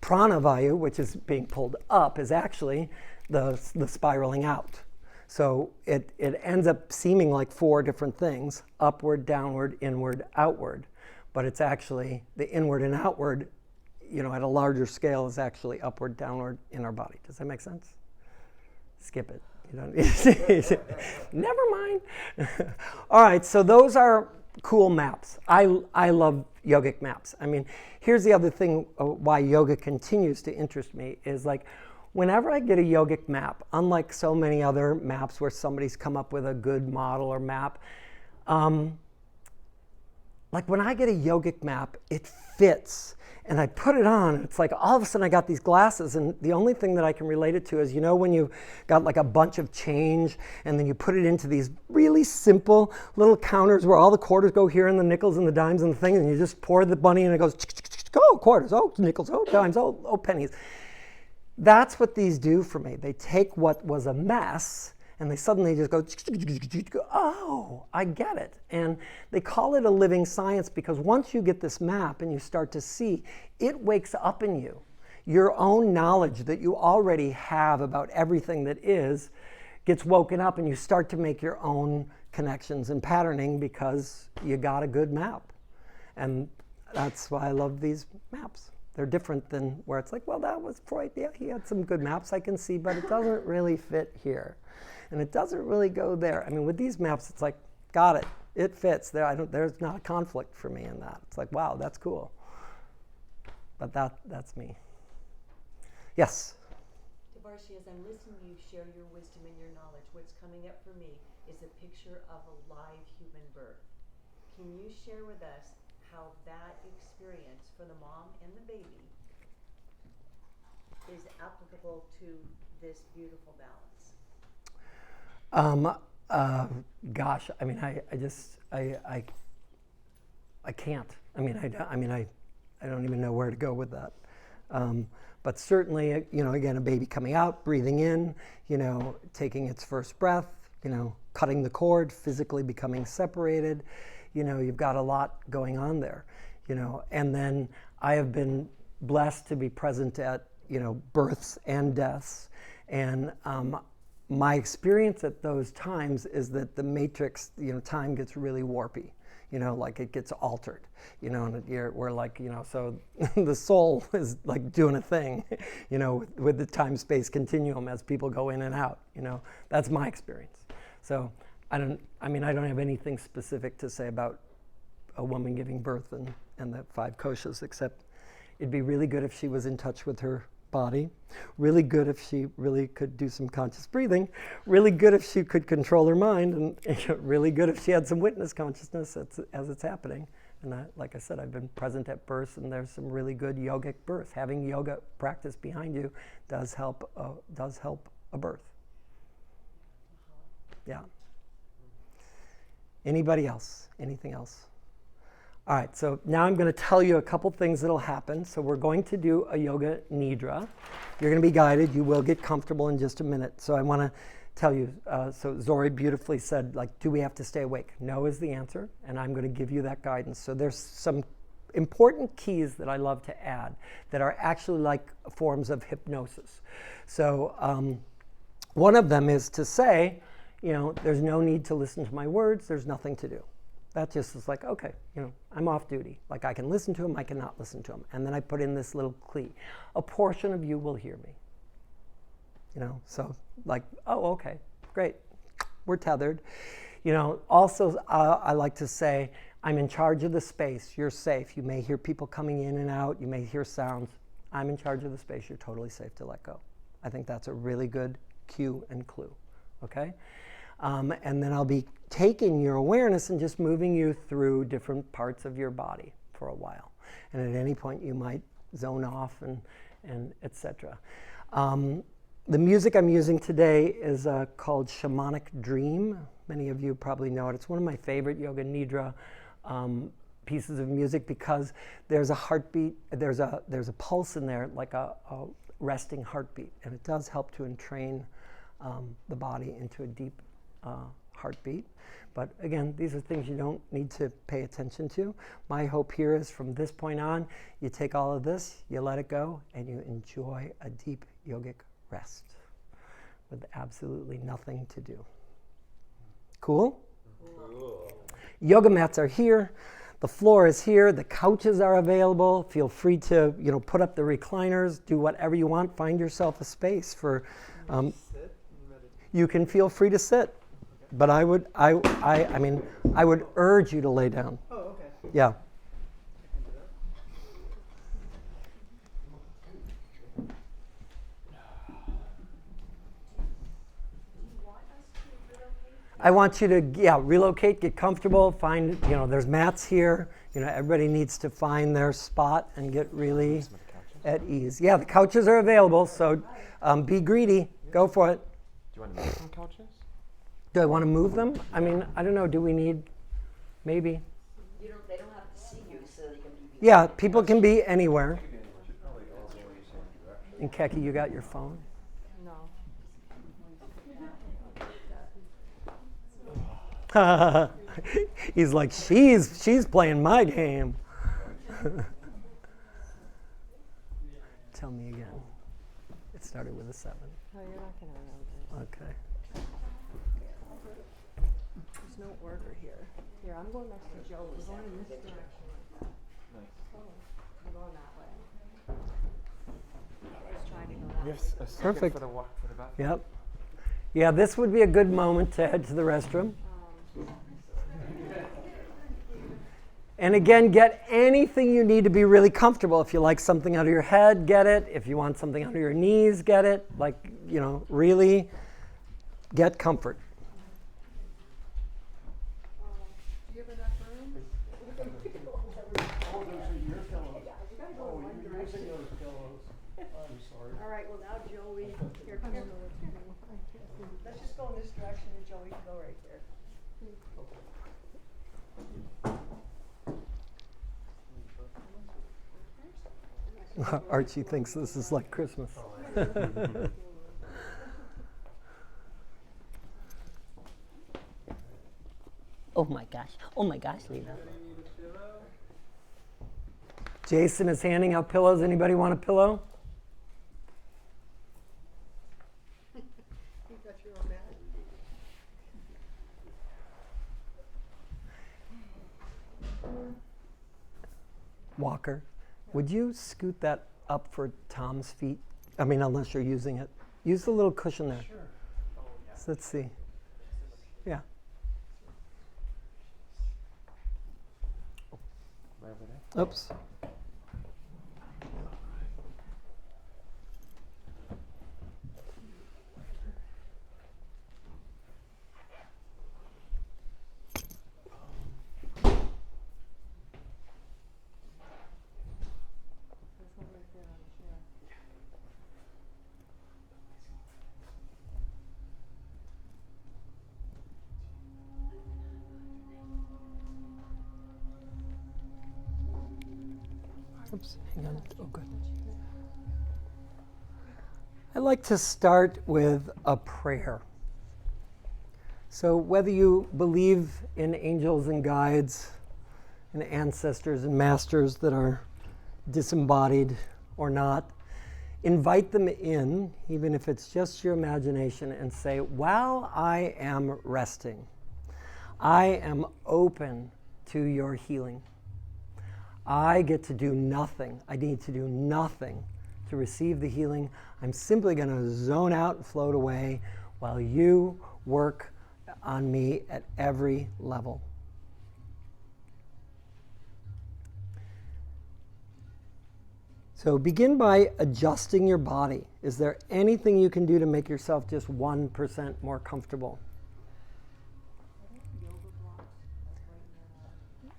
Pranavayu, which is being pulled up, is actually the spiraling out. So it ends up seeming like 4 different things: upward, downward, inward, outward. But it's actually the inward and outward, at a larger scale, is actually upward, downward in our body. Does that make sense? Skip it. You don't. Never mind. All right, so those are cool maps. I love yogic maps. I mean, here's the other thing why yoga continues to interest me is like, whenever I get a yogic map, unlike so many other maps where somebody's come up with a good model or map, like when I get a yogic map, it fits. And I put it on, and it's like all of a sudden I got these glasses, and the only thing that I can relate it to is, when you got like a bunch of change, and then you put it into these really simple little counters where all the quarters go here, and the nickels and the dimes and the thing, and you just pour the money, and it goes, oh, quarters, oh, nickels, oh, dimes, oh, pennies. That's what these do for me. They take what was a mess, and they suddenly just go, oh, I get it. And they call it a living science because once you get this map and you start to see, it wakes up in you. Your own knowledge that you already have about everything that is gets woken up, and you start to make your own connections and patterning because you got a good map. And that's why I love these maps. They're different than where it's like, well, that was Freud. Yeah, he had some good maps I can see, but it doesn't really fit here. And it doesn't really go there. I mean, with these maps, it's like, got it. It fits. There's not a conflict for me in that. It's like, wow, that's cool. But that's me. Yes? Devarshi, as I'm listening to you share your wisdom and your knowledge, what's coming up for me is a picture of a live human birth. Can you share with us how that experience for the mom and the baby is applicable to this beautiful balance? Gosh, I mean, I can't. I don't even know where to go with that. But certainly, again, a baby coming out, breathing in, taking its first breath, cutting the cord, physically becoming separated, you've got a lot going on there, and then I have been blessed to be present at, births and deaths. And, my experience at those times is that the matrix, time gets really warpy, like it gets altered, and we're like, so the soul is like doing a thing, with the time-space continuum as people go in and out, that's my experience. So I don't have anything specific to say about a woman giving birth and the 5 koshas, except it'd be really good if she was in touch with her body, really good if she really could do some conscious breathing, really good if she could control her mind, and really good if she had some witness consciousness as it's happening. And like I said, I've been present at births, and there's some really good yogic births. Having yoga practice behind you does help a birth. Yeah. Anybody else? Anything else? All right, so now I'm going to tell you a couple things that'll happen. So we're going to do a Yoga Nidra. You're going to be guided. You will get comfortable in just a minute. So I want to tell you, so Zori beautifully said, like, do we have to stay awake? No is the answer, and I'm going to give you that guidance. So there's some important keys that I love to add that are actually like forms of hypnosis. So one of them is to say, there's no need to listen to my words. There's nothing to do. That just is like, okay, I'm off duty. Like I can listen to them, I cannot listen to them. And then I put in this little plea. A portion of you will hear me. So like, oh, okay, great. We're tethered. Also, I like to say, I'm in charge of the space. You're safe. You may hear people coming in and out. You may hear sounds. I'm in charge of the space. You're totally safe to let go. I think that's a really good cue and clue, okay? And then I'll be taking your awareness and just moving you through different parts of your body for a while. And at any point you might zone off and etc. The music I'm using today is called Shamanic Dream. Many of you probably know it. It's one of my favorite Yoga Nidra pieces of music because there's a heartbeat, there's a pulse in there, like a resting heartbeat, and it does help to entrain the body into a deep heartbeat. But again, these are things you don't need to pay attention to. My hope here is from this point on, you take all of this, you let it go, and you enjoy a deep yogic rest with absolutely nothing to do. Cool? Cool. Yoga mats are here. The floor is here. The couches are available. Feel free to, put up the recliners. Do whatever you want. Find yourself a space for. Sit and meditate. You can feel free to sit, but I would urge you to lay down. Oh, okay. Yeah. I can do that. I want you to, relocate, get comfortable, find, there's mats here. Everybody needs to find their spot and get really at ease. Yeah, the couches are available, so be greedy. Go for it. Do you want to make some couches? Do I want to move them? I mean, I don't know. Do we need, maybe? They don't have to see you, so they can be. Yeah, people can be anywhere. And Keki, you got your phone? No. He's like, she's playing my game. Tell me again. It started with a 7. No, you're not going to remember. Okay. There's no order here. Here, I'm going next to Joe. We're going in this direction. I'm going that way. I was trying to go that way. Yes, a second Perfect. for the walk for the bathroom. Yep. Yeah, this would be a good moment to head to the restroom. And again, get anything you need to be really comfortable. If you like something under your head, get it. If you want something under your knees, get it. Like, really get comfort. Do you have enough room? All right, well now Joey, here, come here. Let's just go in this direction and Joey can go right there. Archie thinks this is like Christmas. Oh my gosh, Lena. Jason is handing out pillows. Anybody want a pillow? You got your own mat? Walker, would you scoot that up for Tom's feet? I mean, unless you're using it. Use the little cushion there. Sure. Oh, yeah. So let's see. Yeah. Right over there. Oops. There's one right there on the chair. Oops, hang on. Oh, good. I like to start with a prayer. So whether you believe in angels and guides and ancestors and masters that are disembodied or not, invite them in, even if it's just your imagination, and say, while I am resting, I am open to your healing. I get to do nothing. I need to do nothing to receive the healing. I'm simply going to zone out and float away while you work on me at every level. So begin by adjusting your body. Is there anything you can do to make yourself just 1% more comfortable? Yoga blocks, like right in your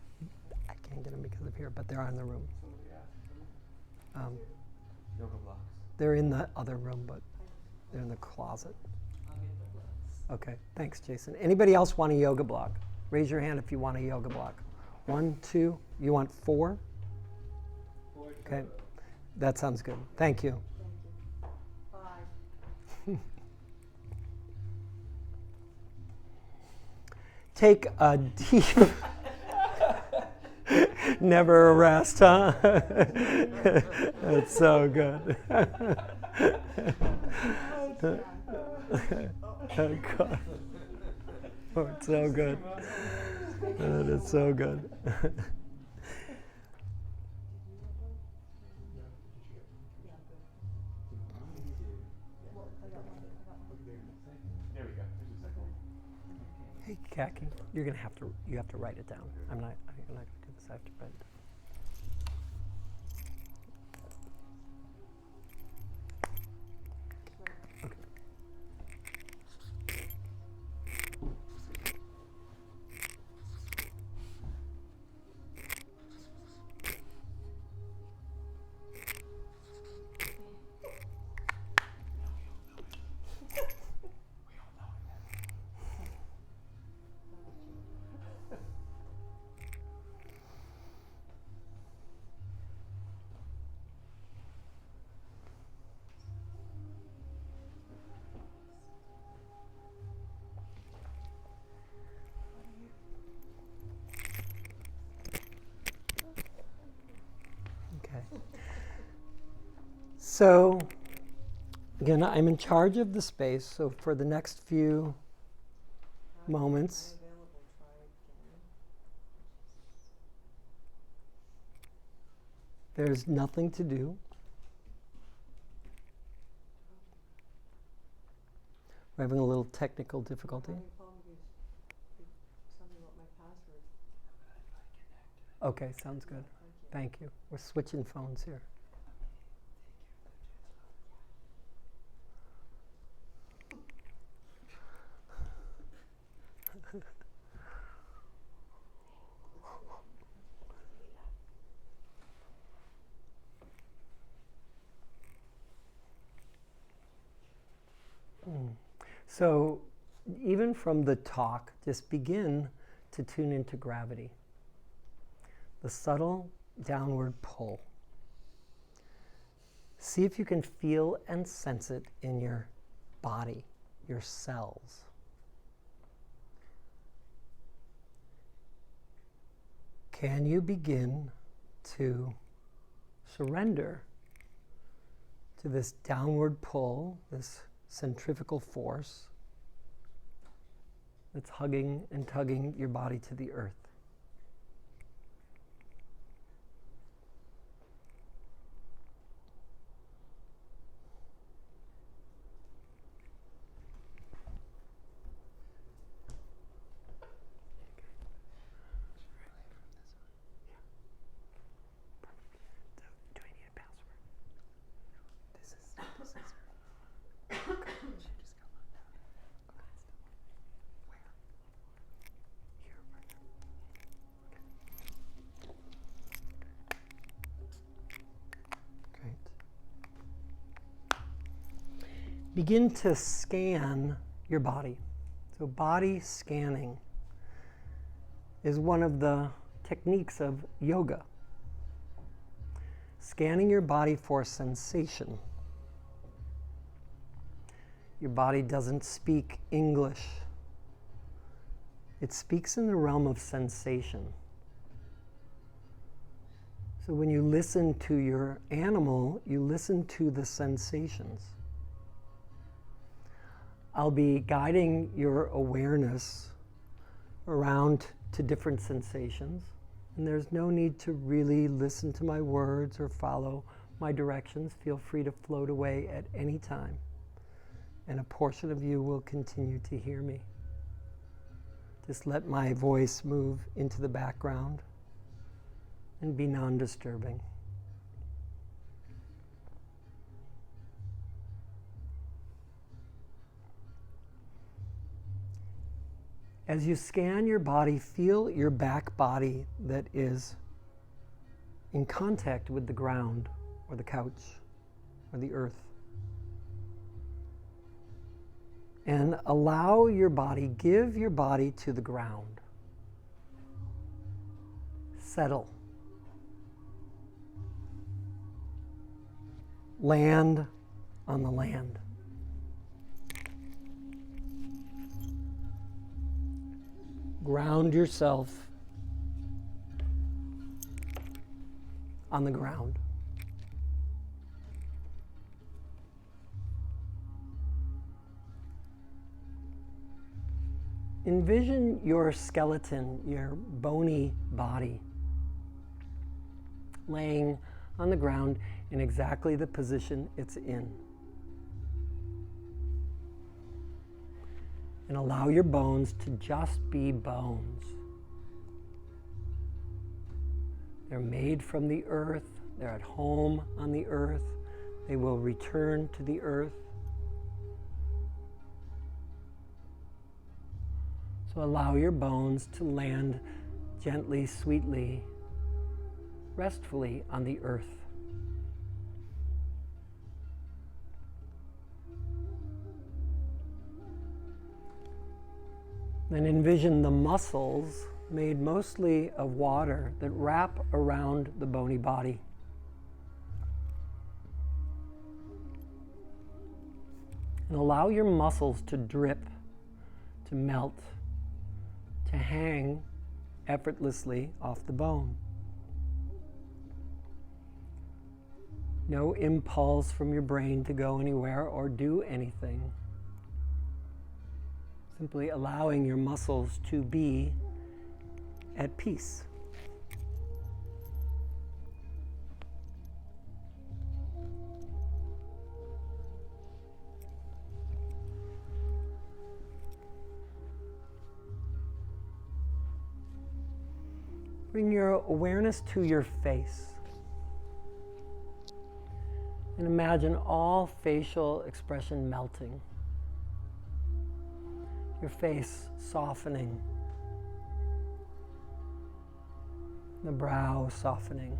I can't get them because of here, but they're in the room. Somebody asked for Um, yoga blocks. they're in the other room, but they're in the closet. Okay, thanks, Jason. Anybody else want a yoga block? Raise your hand if you want a yoga block. 1, 2, you want 4? Okay, that sounds good. Thank you. Thank you. 5. Take a deep, never a rest, huh? That's so good. Oh, God. Oh, it's so good. That is so good. There we go. There's a second one. Hey, Kaki, you have to write it down. I'm not going to do this. I have to write it down. Okay. So, again, I'm in charge of the space, so for the next few moments, Available, try again. there's nothing to do. We're having a little technical difficulty. Having a problem because tell me what my password. Okay, sounds good. Thank you. We're switching phones here. So, even from the talk, just begin to tune into gravity. The subtle downward pull. See if you can feel and sense it in your body, your cells. Can you begin to surrender to this downward pull, this centrifugal force that's hugging and tugging your body to the earth? Do I need a password? This is Where? Here, right there. Okay. Great. Begin to scan your body. So body scanning is one of the techniques of yoga. Scanning your body for sensation. Your body doesn't speak English. It speaks in the realm of sensation. So when you listen to your animal, you listen to the sensations. I'll be guiding your awareness around to different sensations. And there's no need to really listen to my words or follow my directions. Feel free to float away at any time. And a portion of you will continue to hear me. Just let my voice move into the background and be non-disturbing. As you scan your body, feel your back body that is in contact with the ground or the couch or the earth. And allow your body, give your body to the ground. Settle. Land on the land. Ground yourself on the ground. Envision your skeleton, your bony body, laying on the ground in exactly the position it's in. And allow your bones to just be bones. They're made from the earth. They're at home on the earth. They will return to the earth. So allow your bones to land gently, sweetly, restfully on the earth. Then envision the muscles made mostly of water that wrap around the bony body. And allow your muscles to drip, to melt, to hang effortlessly off the bone. No impulse from your brain to go anywhere or do anything. Simply allowing your muscles to be at peace. Bring your awareness to your face. And imagine all facial expression melting. Your face softening. The brow softening.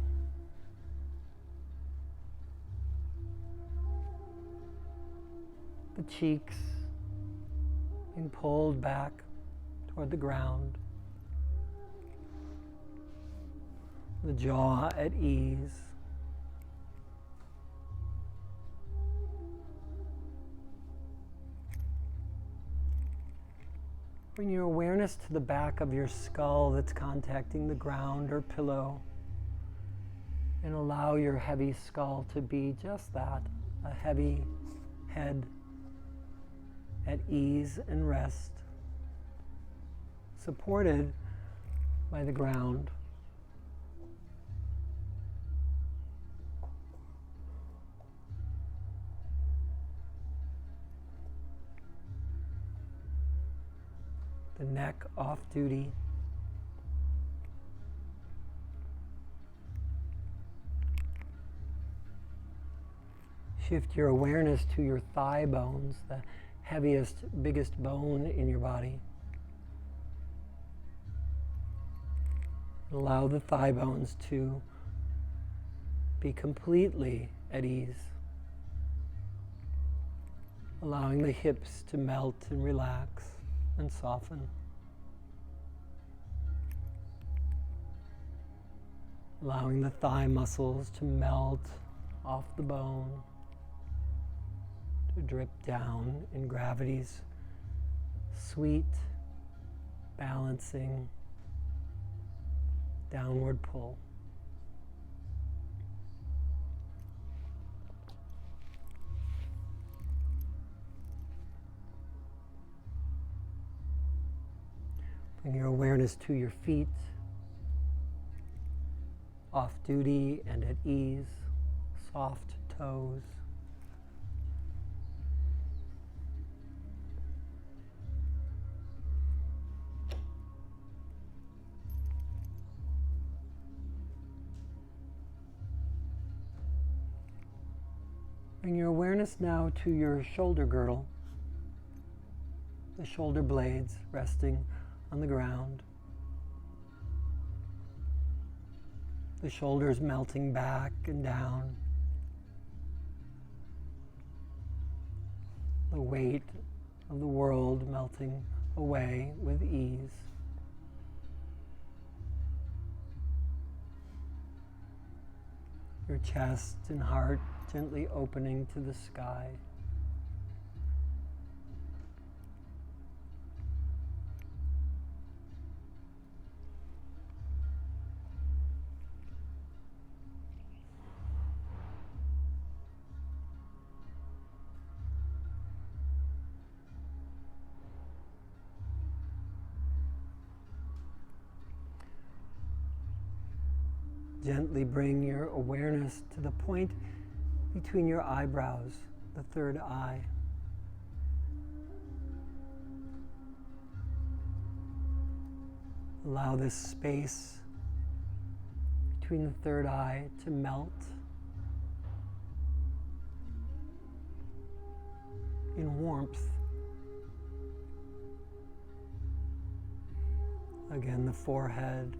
The cheeks being pulled back toward the ground. The jaw at ease. Bring your awareness to the back of your skull that's contacting the ground or pillow. And allow your heavy skull to be just that, a heavy head at ease and rest, supported by the ground. The neck off duty. Shift your awareness to your thigh bones, the heaviest, biggest bone in your body. Allow the thigh bones to be completely at ease. Allowing the hips to melt and relax and soften. Allowing the thigh muscles to melt off the bone, to drip down in gravity's sweet, balancing, downward pull. Bring your awareness to your feet, off duty and at ease, soft toes. Bring your awareness now to your shoulder girdle, the shoulder blades resting on the ground. The shoulders melting back and down. The weight of the world melting away with ease. Your chest and heart gently opening to the sky. Gently bring your awareness to the point between your eyebrows, the third eye. Allow this space between the third eye to melt in warmth. Again, the forehead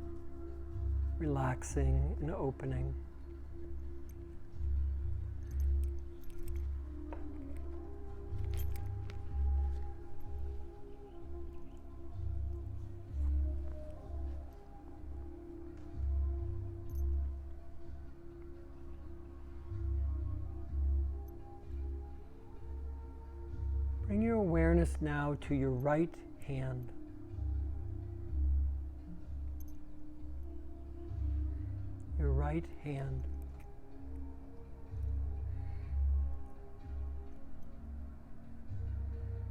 relaxing and opening. Bring your awareness now to your right hand. Your right hand.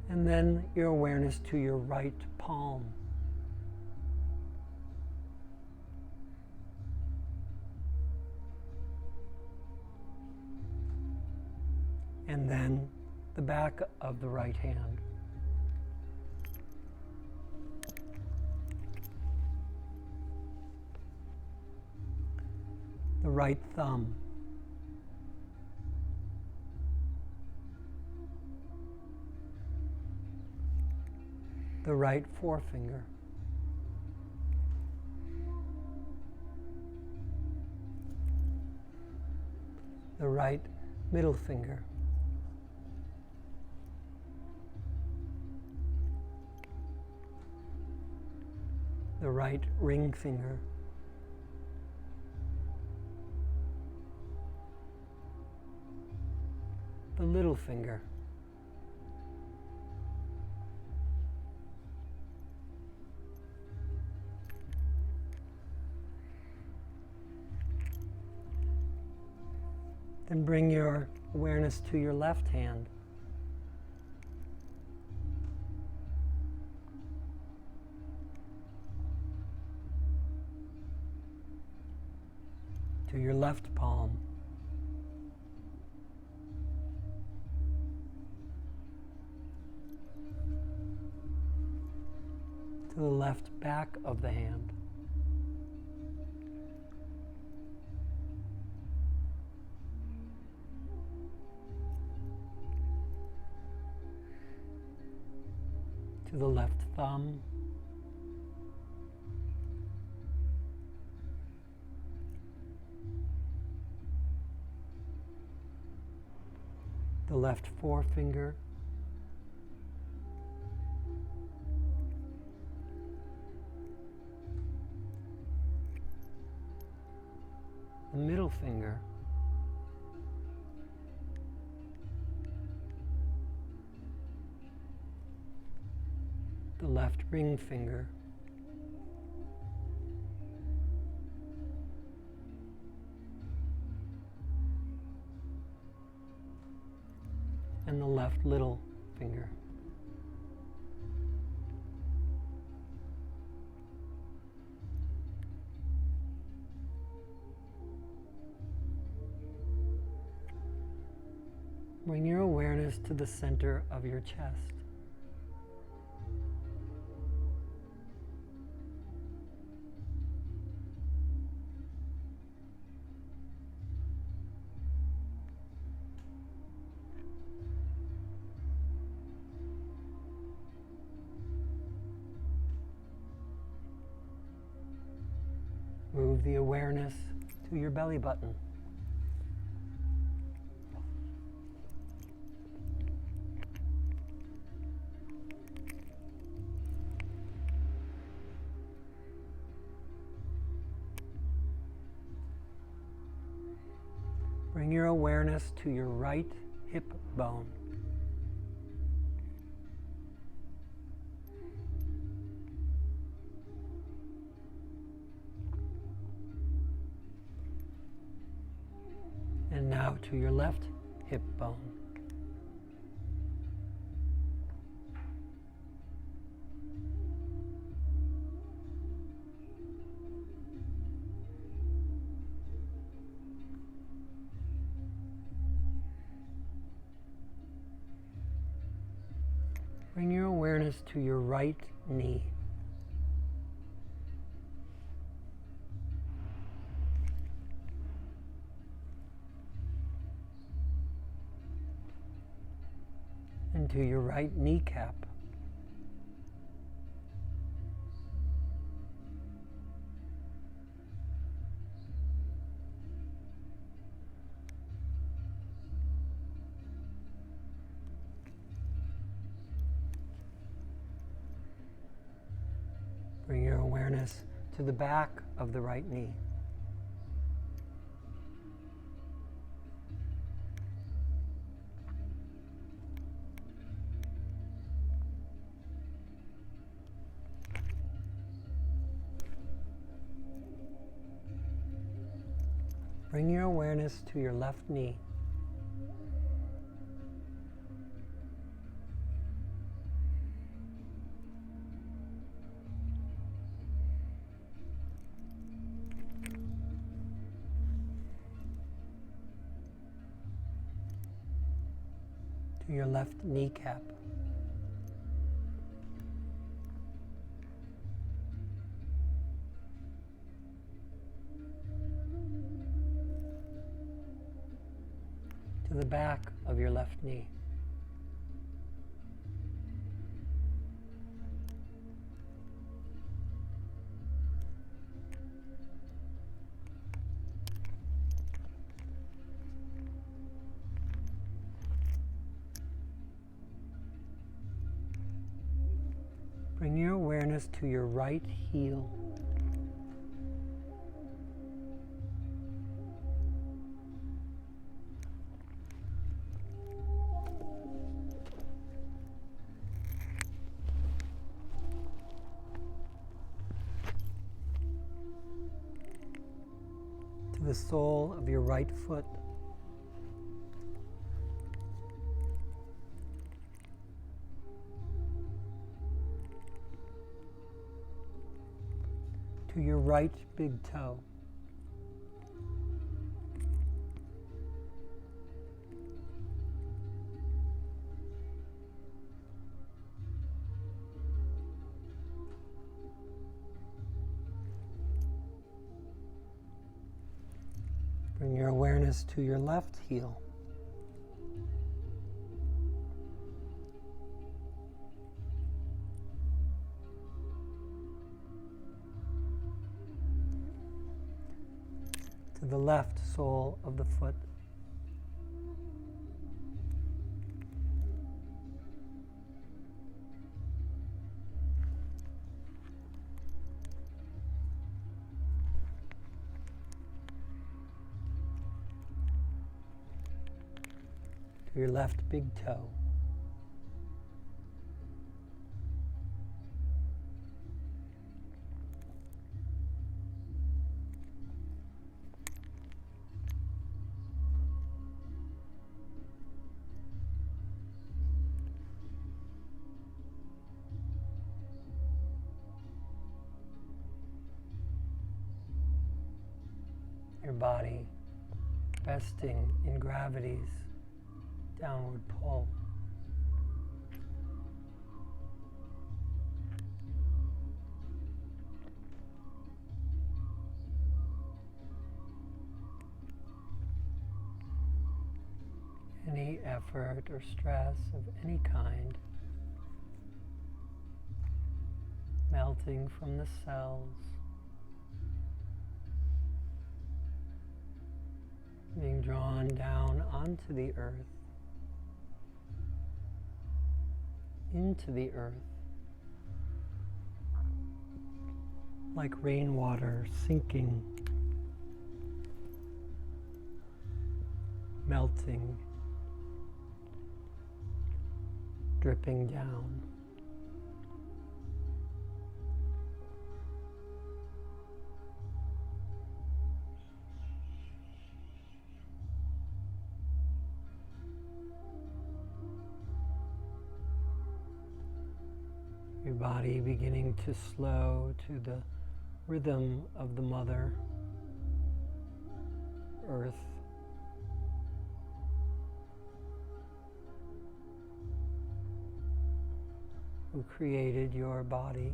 And then your awareness to your right palm. And then the back of the right hand. The right thumb. The right forefinger. The right middle finger. The right ring finger. The little finger. Then bring your awareness to your left hand. To your left palm. To the left back of the hand. To the left thumb. The left forefinger. The middle finger. The left ring finger. And the left little finger. Bring your awareness to the center of your chest. Move the awareness to your belly button. Bring your awareness to your right hip bone. And now to your left hip bone. Bring your awareness to your right knee. And to your right kneecap. Bring your awareness to the back of the right knee. Bring your awareness to your left knee. To your left kneecap. To the back of your left knee. Bring your awareness to your right heel. To the sole of your right foot. To your right big toe. Bring your awareness to your left heel. To the left sole of the foot. To your left big toe. Your body resting in gravity's downward pull. Any effort or stress of any kind melting from the cells, drawn down onto the earth, into the earth, like rainwater sinking, melting, dripping down. Your body beginning to slow to the rhythm of the Mother Earth. Who created your body.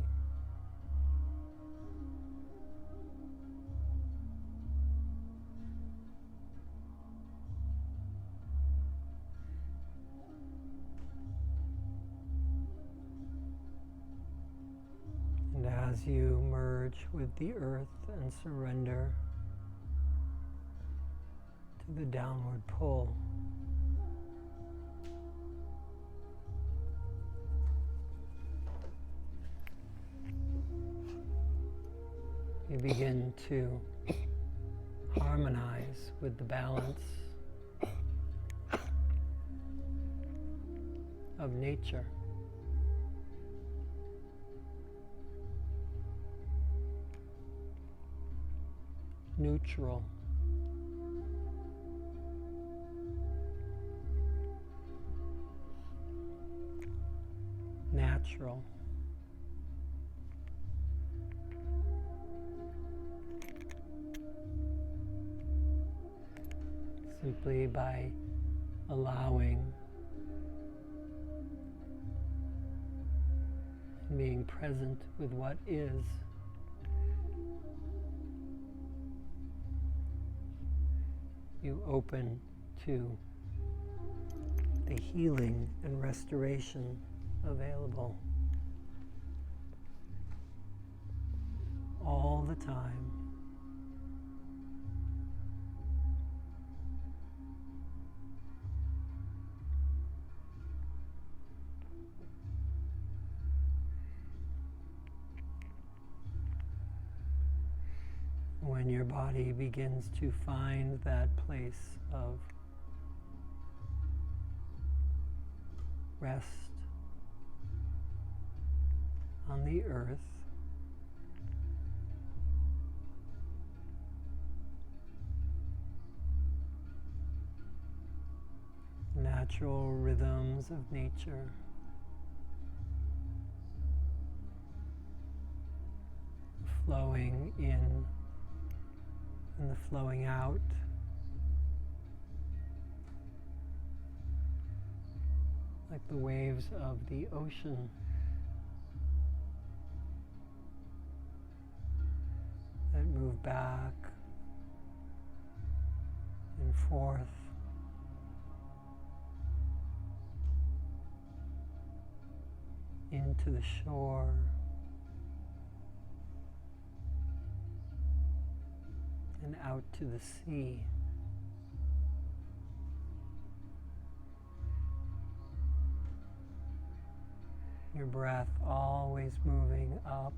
And as you merge with the earth and surrender to the downward pull, you begin to harmonize with the balance of nature. Neutral. Natural. Simply by allowing and being present with what is. You open to the healing and restoration available all the time. When your body begins to find that place of rest on the earth, natural rhythms of nature, flowing in and the flowing out, like the waves of the ocean, that move back and forth, into the shore, and out to the sea. Your breath always moving up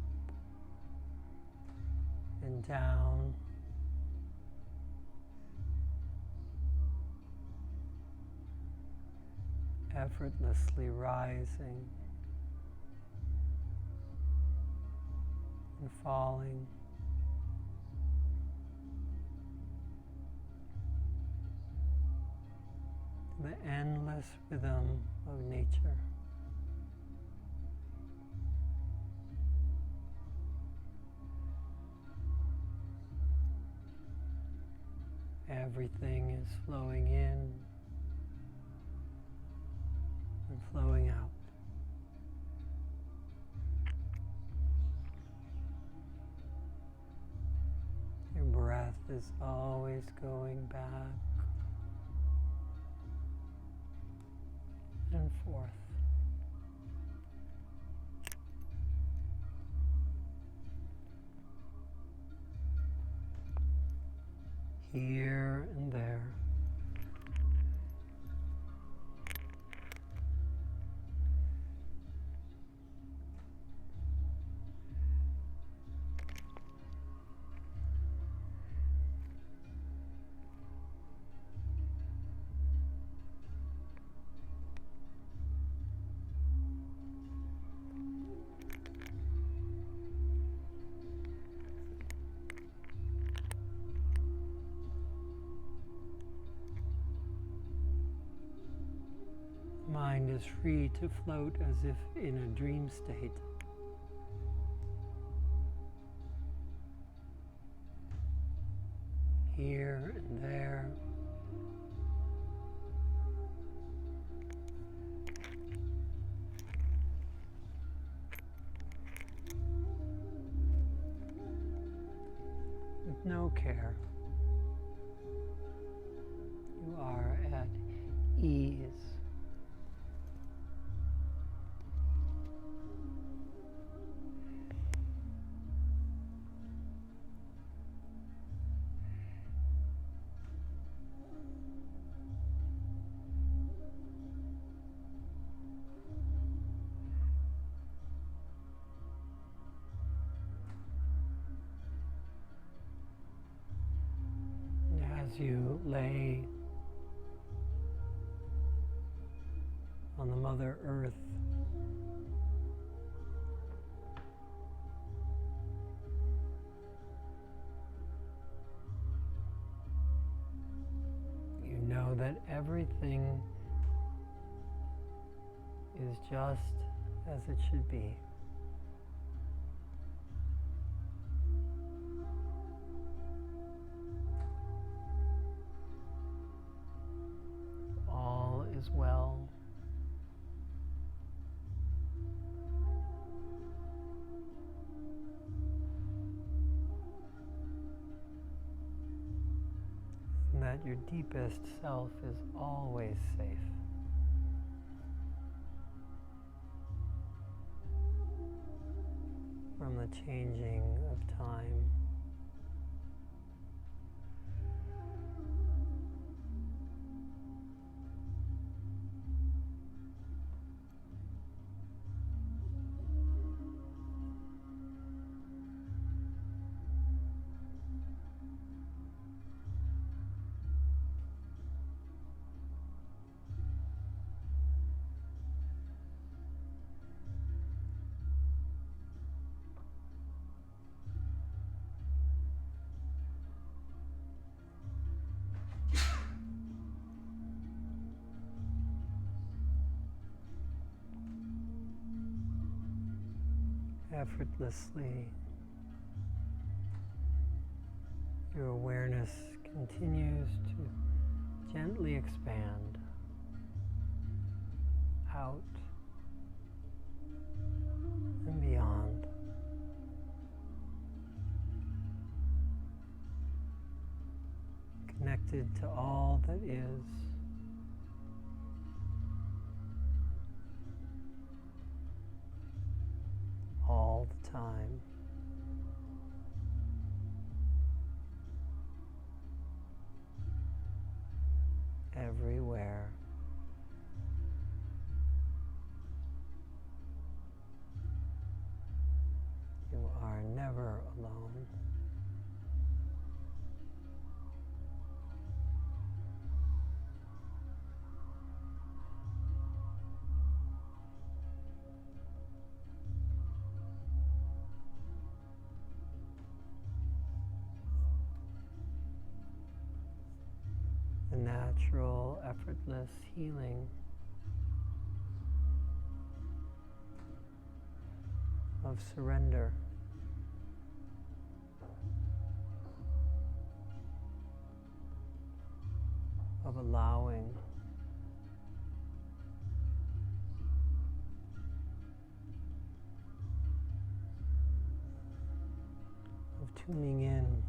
and down, effortlessly rising and falling. The endless rhythm of nature. Everything is flowing in and flowing out. Your breath is always going back and forth. Here and there. mind is free to float as if in a dream state. Here and there. With no care. You are at ease. As you lay on the Mother Earth, you know that everything is just as it should be. All is well. And that your deepest self is always safe. From the changing of time. Effortlessly, your awareness continues to gently expand out and beyond. Connected to all that is. All the time. Everywhere. You are never alone. The natural, effortless healing of surrender. Of allowing. Of tuning in.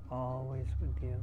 Always with you.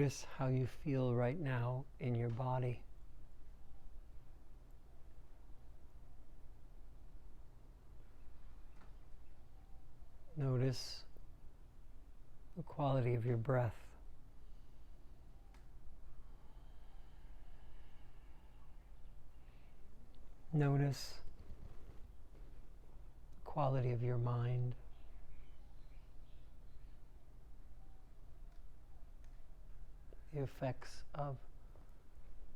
Notice how you feel right now in your body. Notice the quality of your breath. Notice the quality of your mind. The effects of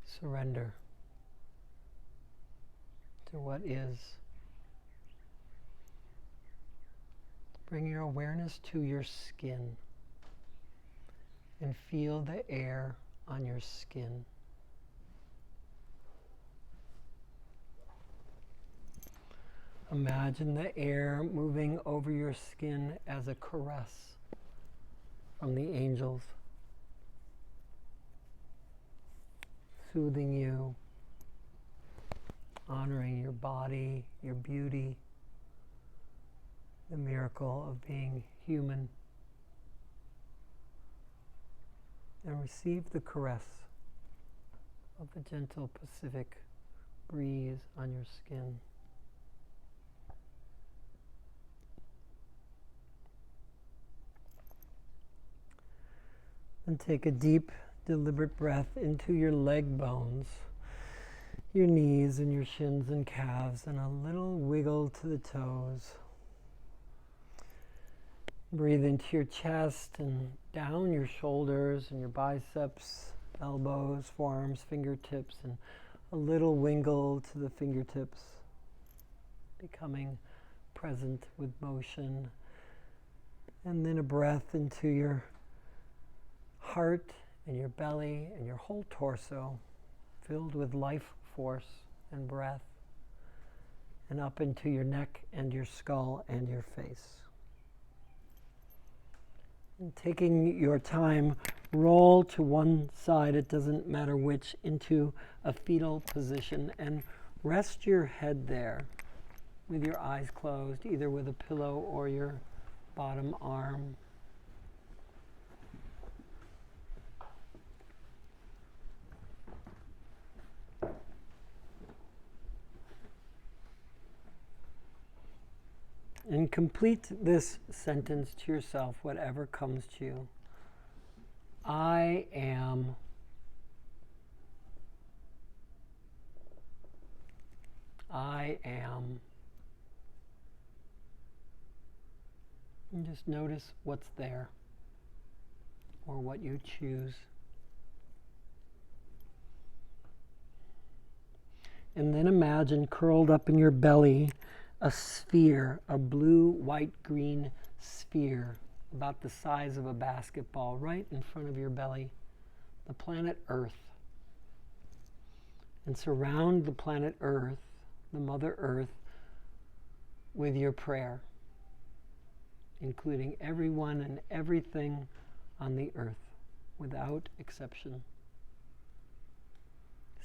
surrender to what is. Bring your awareness to your skin and feel the air on your skin. Imagine the air moving over your skin as a caress from the angels, soothing you, honoring your body, your beauty, the miracle of being human. And receive the caress of the gentle Pacific breeze on your skin. And take a deep, deliberate breath into your leg bones, your knees and your shins and calves, and a little wiggle to the toes. Breathe into your chest and down your shoulders and your biceps, elbows, forearms, fingertips, and a little wiggle to the fingertips, becoming present with motion. And then a breath into your heart and your belly and your whole torso, filled with life force and breath, and up into your neck and your skull and your face. And taking your time, roll to one side, it doesn't matter which, into a fetal position, and rest your head there with your eyes closed, either with a pillow or your bottom arm. And complete this sentence to yourself, whatever comes to you. I am. I am. And just notice what's there, or what you choose. And then imagine curled up in your belly a sphere, a blue, white, green sphere about the size of a basketball right in front of your belly, the planet Earth. And surround the planet Earth, the Mother Earth, with your prayer, including everyone and everything on the earth, without exception.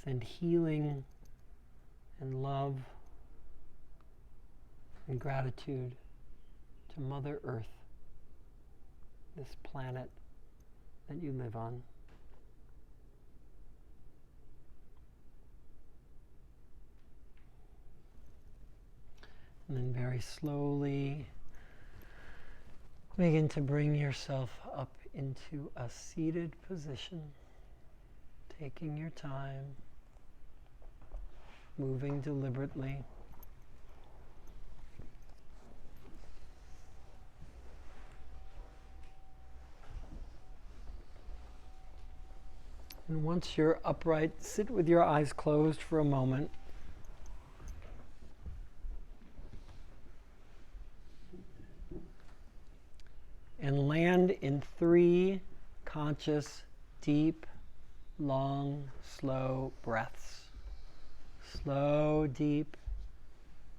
Send healing and love and gratitude to Mother Earth, this planet that you live on. And then very slowly begin to bring yourself up into a seated position, taking your time, moving deliberately. And once you're upright, sit with your eyes closed for a moment. And land in 3 conscious, deep, long, slow breaths. Slow, deep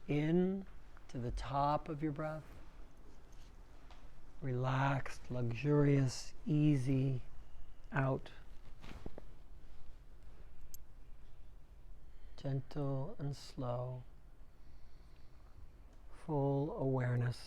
in to the top of your breath. Relaxed, luxurious, easy out. Gentle and slow. Full awareness.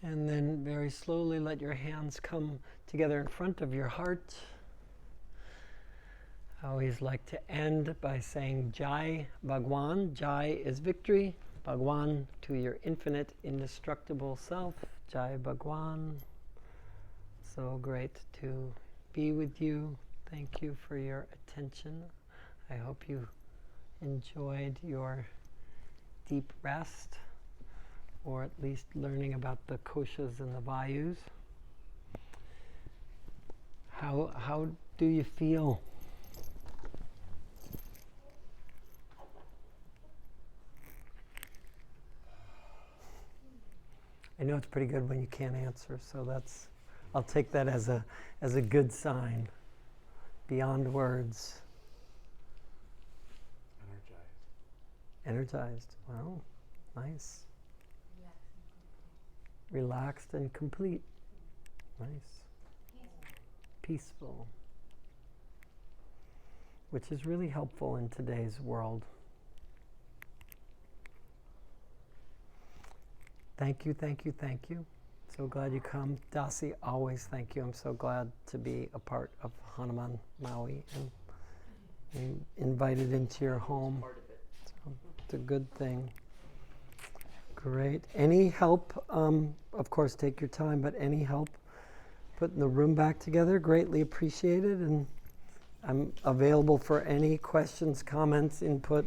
And then very slowly let your hands come together in front of your heart. I always like to end by saying Jai Bhagwan. Jai is victory. Bhagwan, to your infinite, indestructible self. Jai Bhagwan. So great to be with you. Thank you for your attention. I hope you enjoyed your deep rest, or at least learning about the koshas and the vayus. How do you feel? I know it's pretty good when you can't answer, so I'll take that as a good sign, beyond words. Energized. Wow, nice. Relaxed and complete. Nice. Peaceful. Which is really helpful in today's world. Thank you, thank you, thank you. So glad you come. Dasi, always thank you. I'm so glad to be a part of Hanuman Maui and invited into your home. So it's a good thing. Great. Any help, of course, take your time, but any help putting the room back together, greatly appreciated. And I'm available for any questions, comments, input,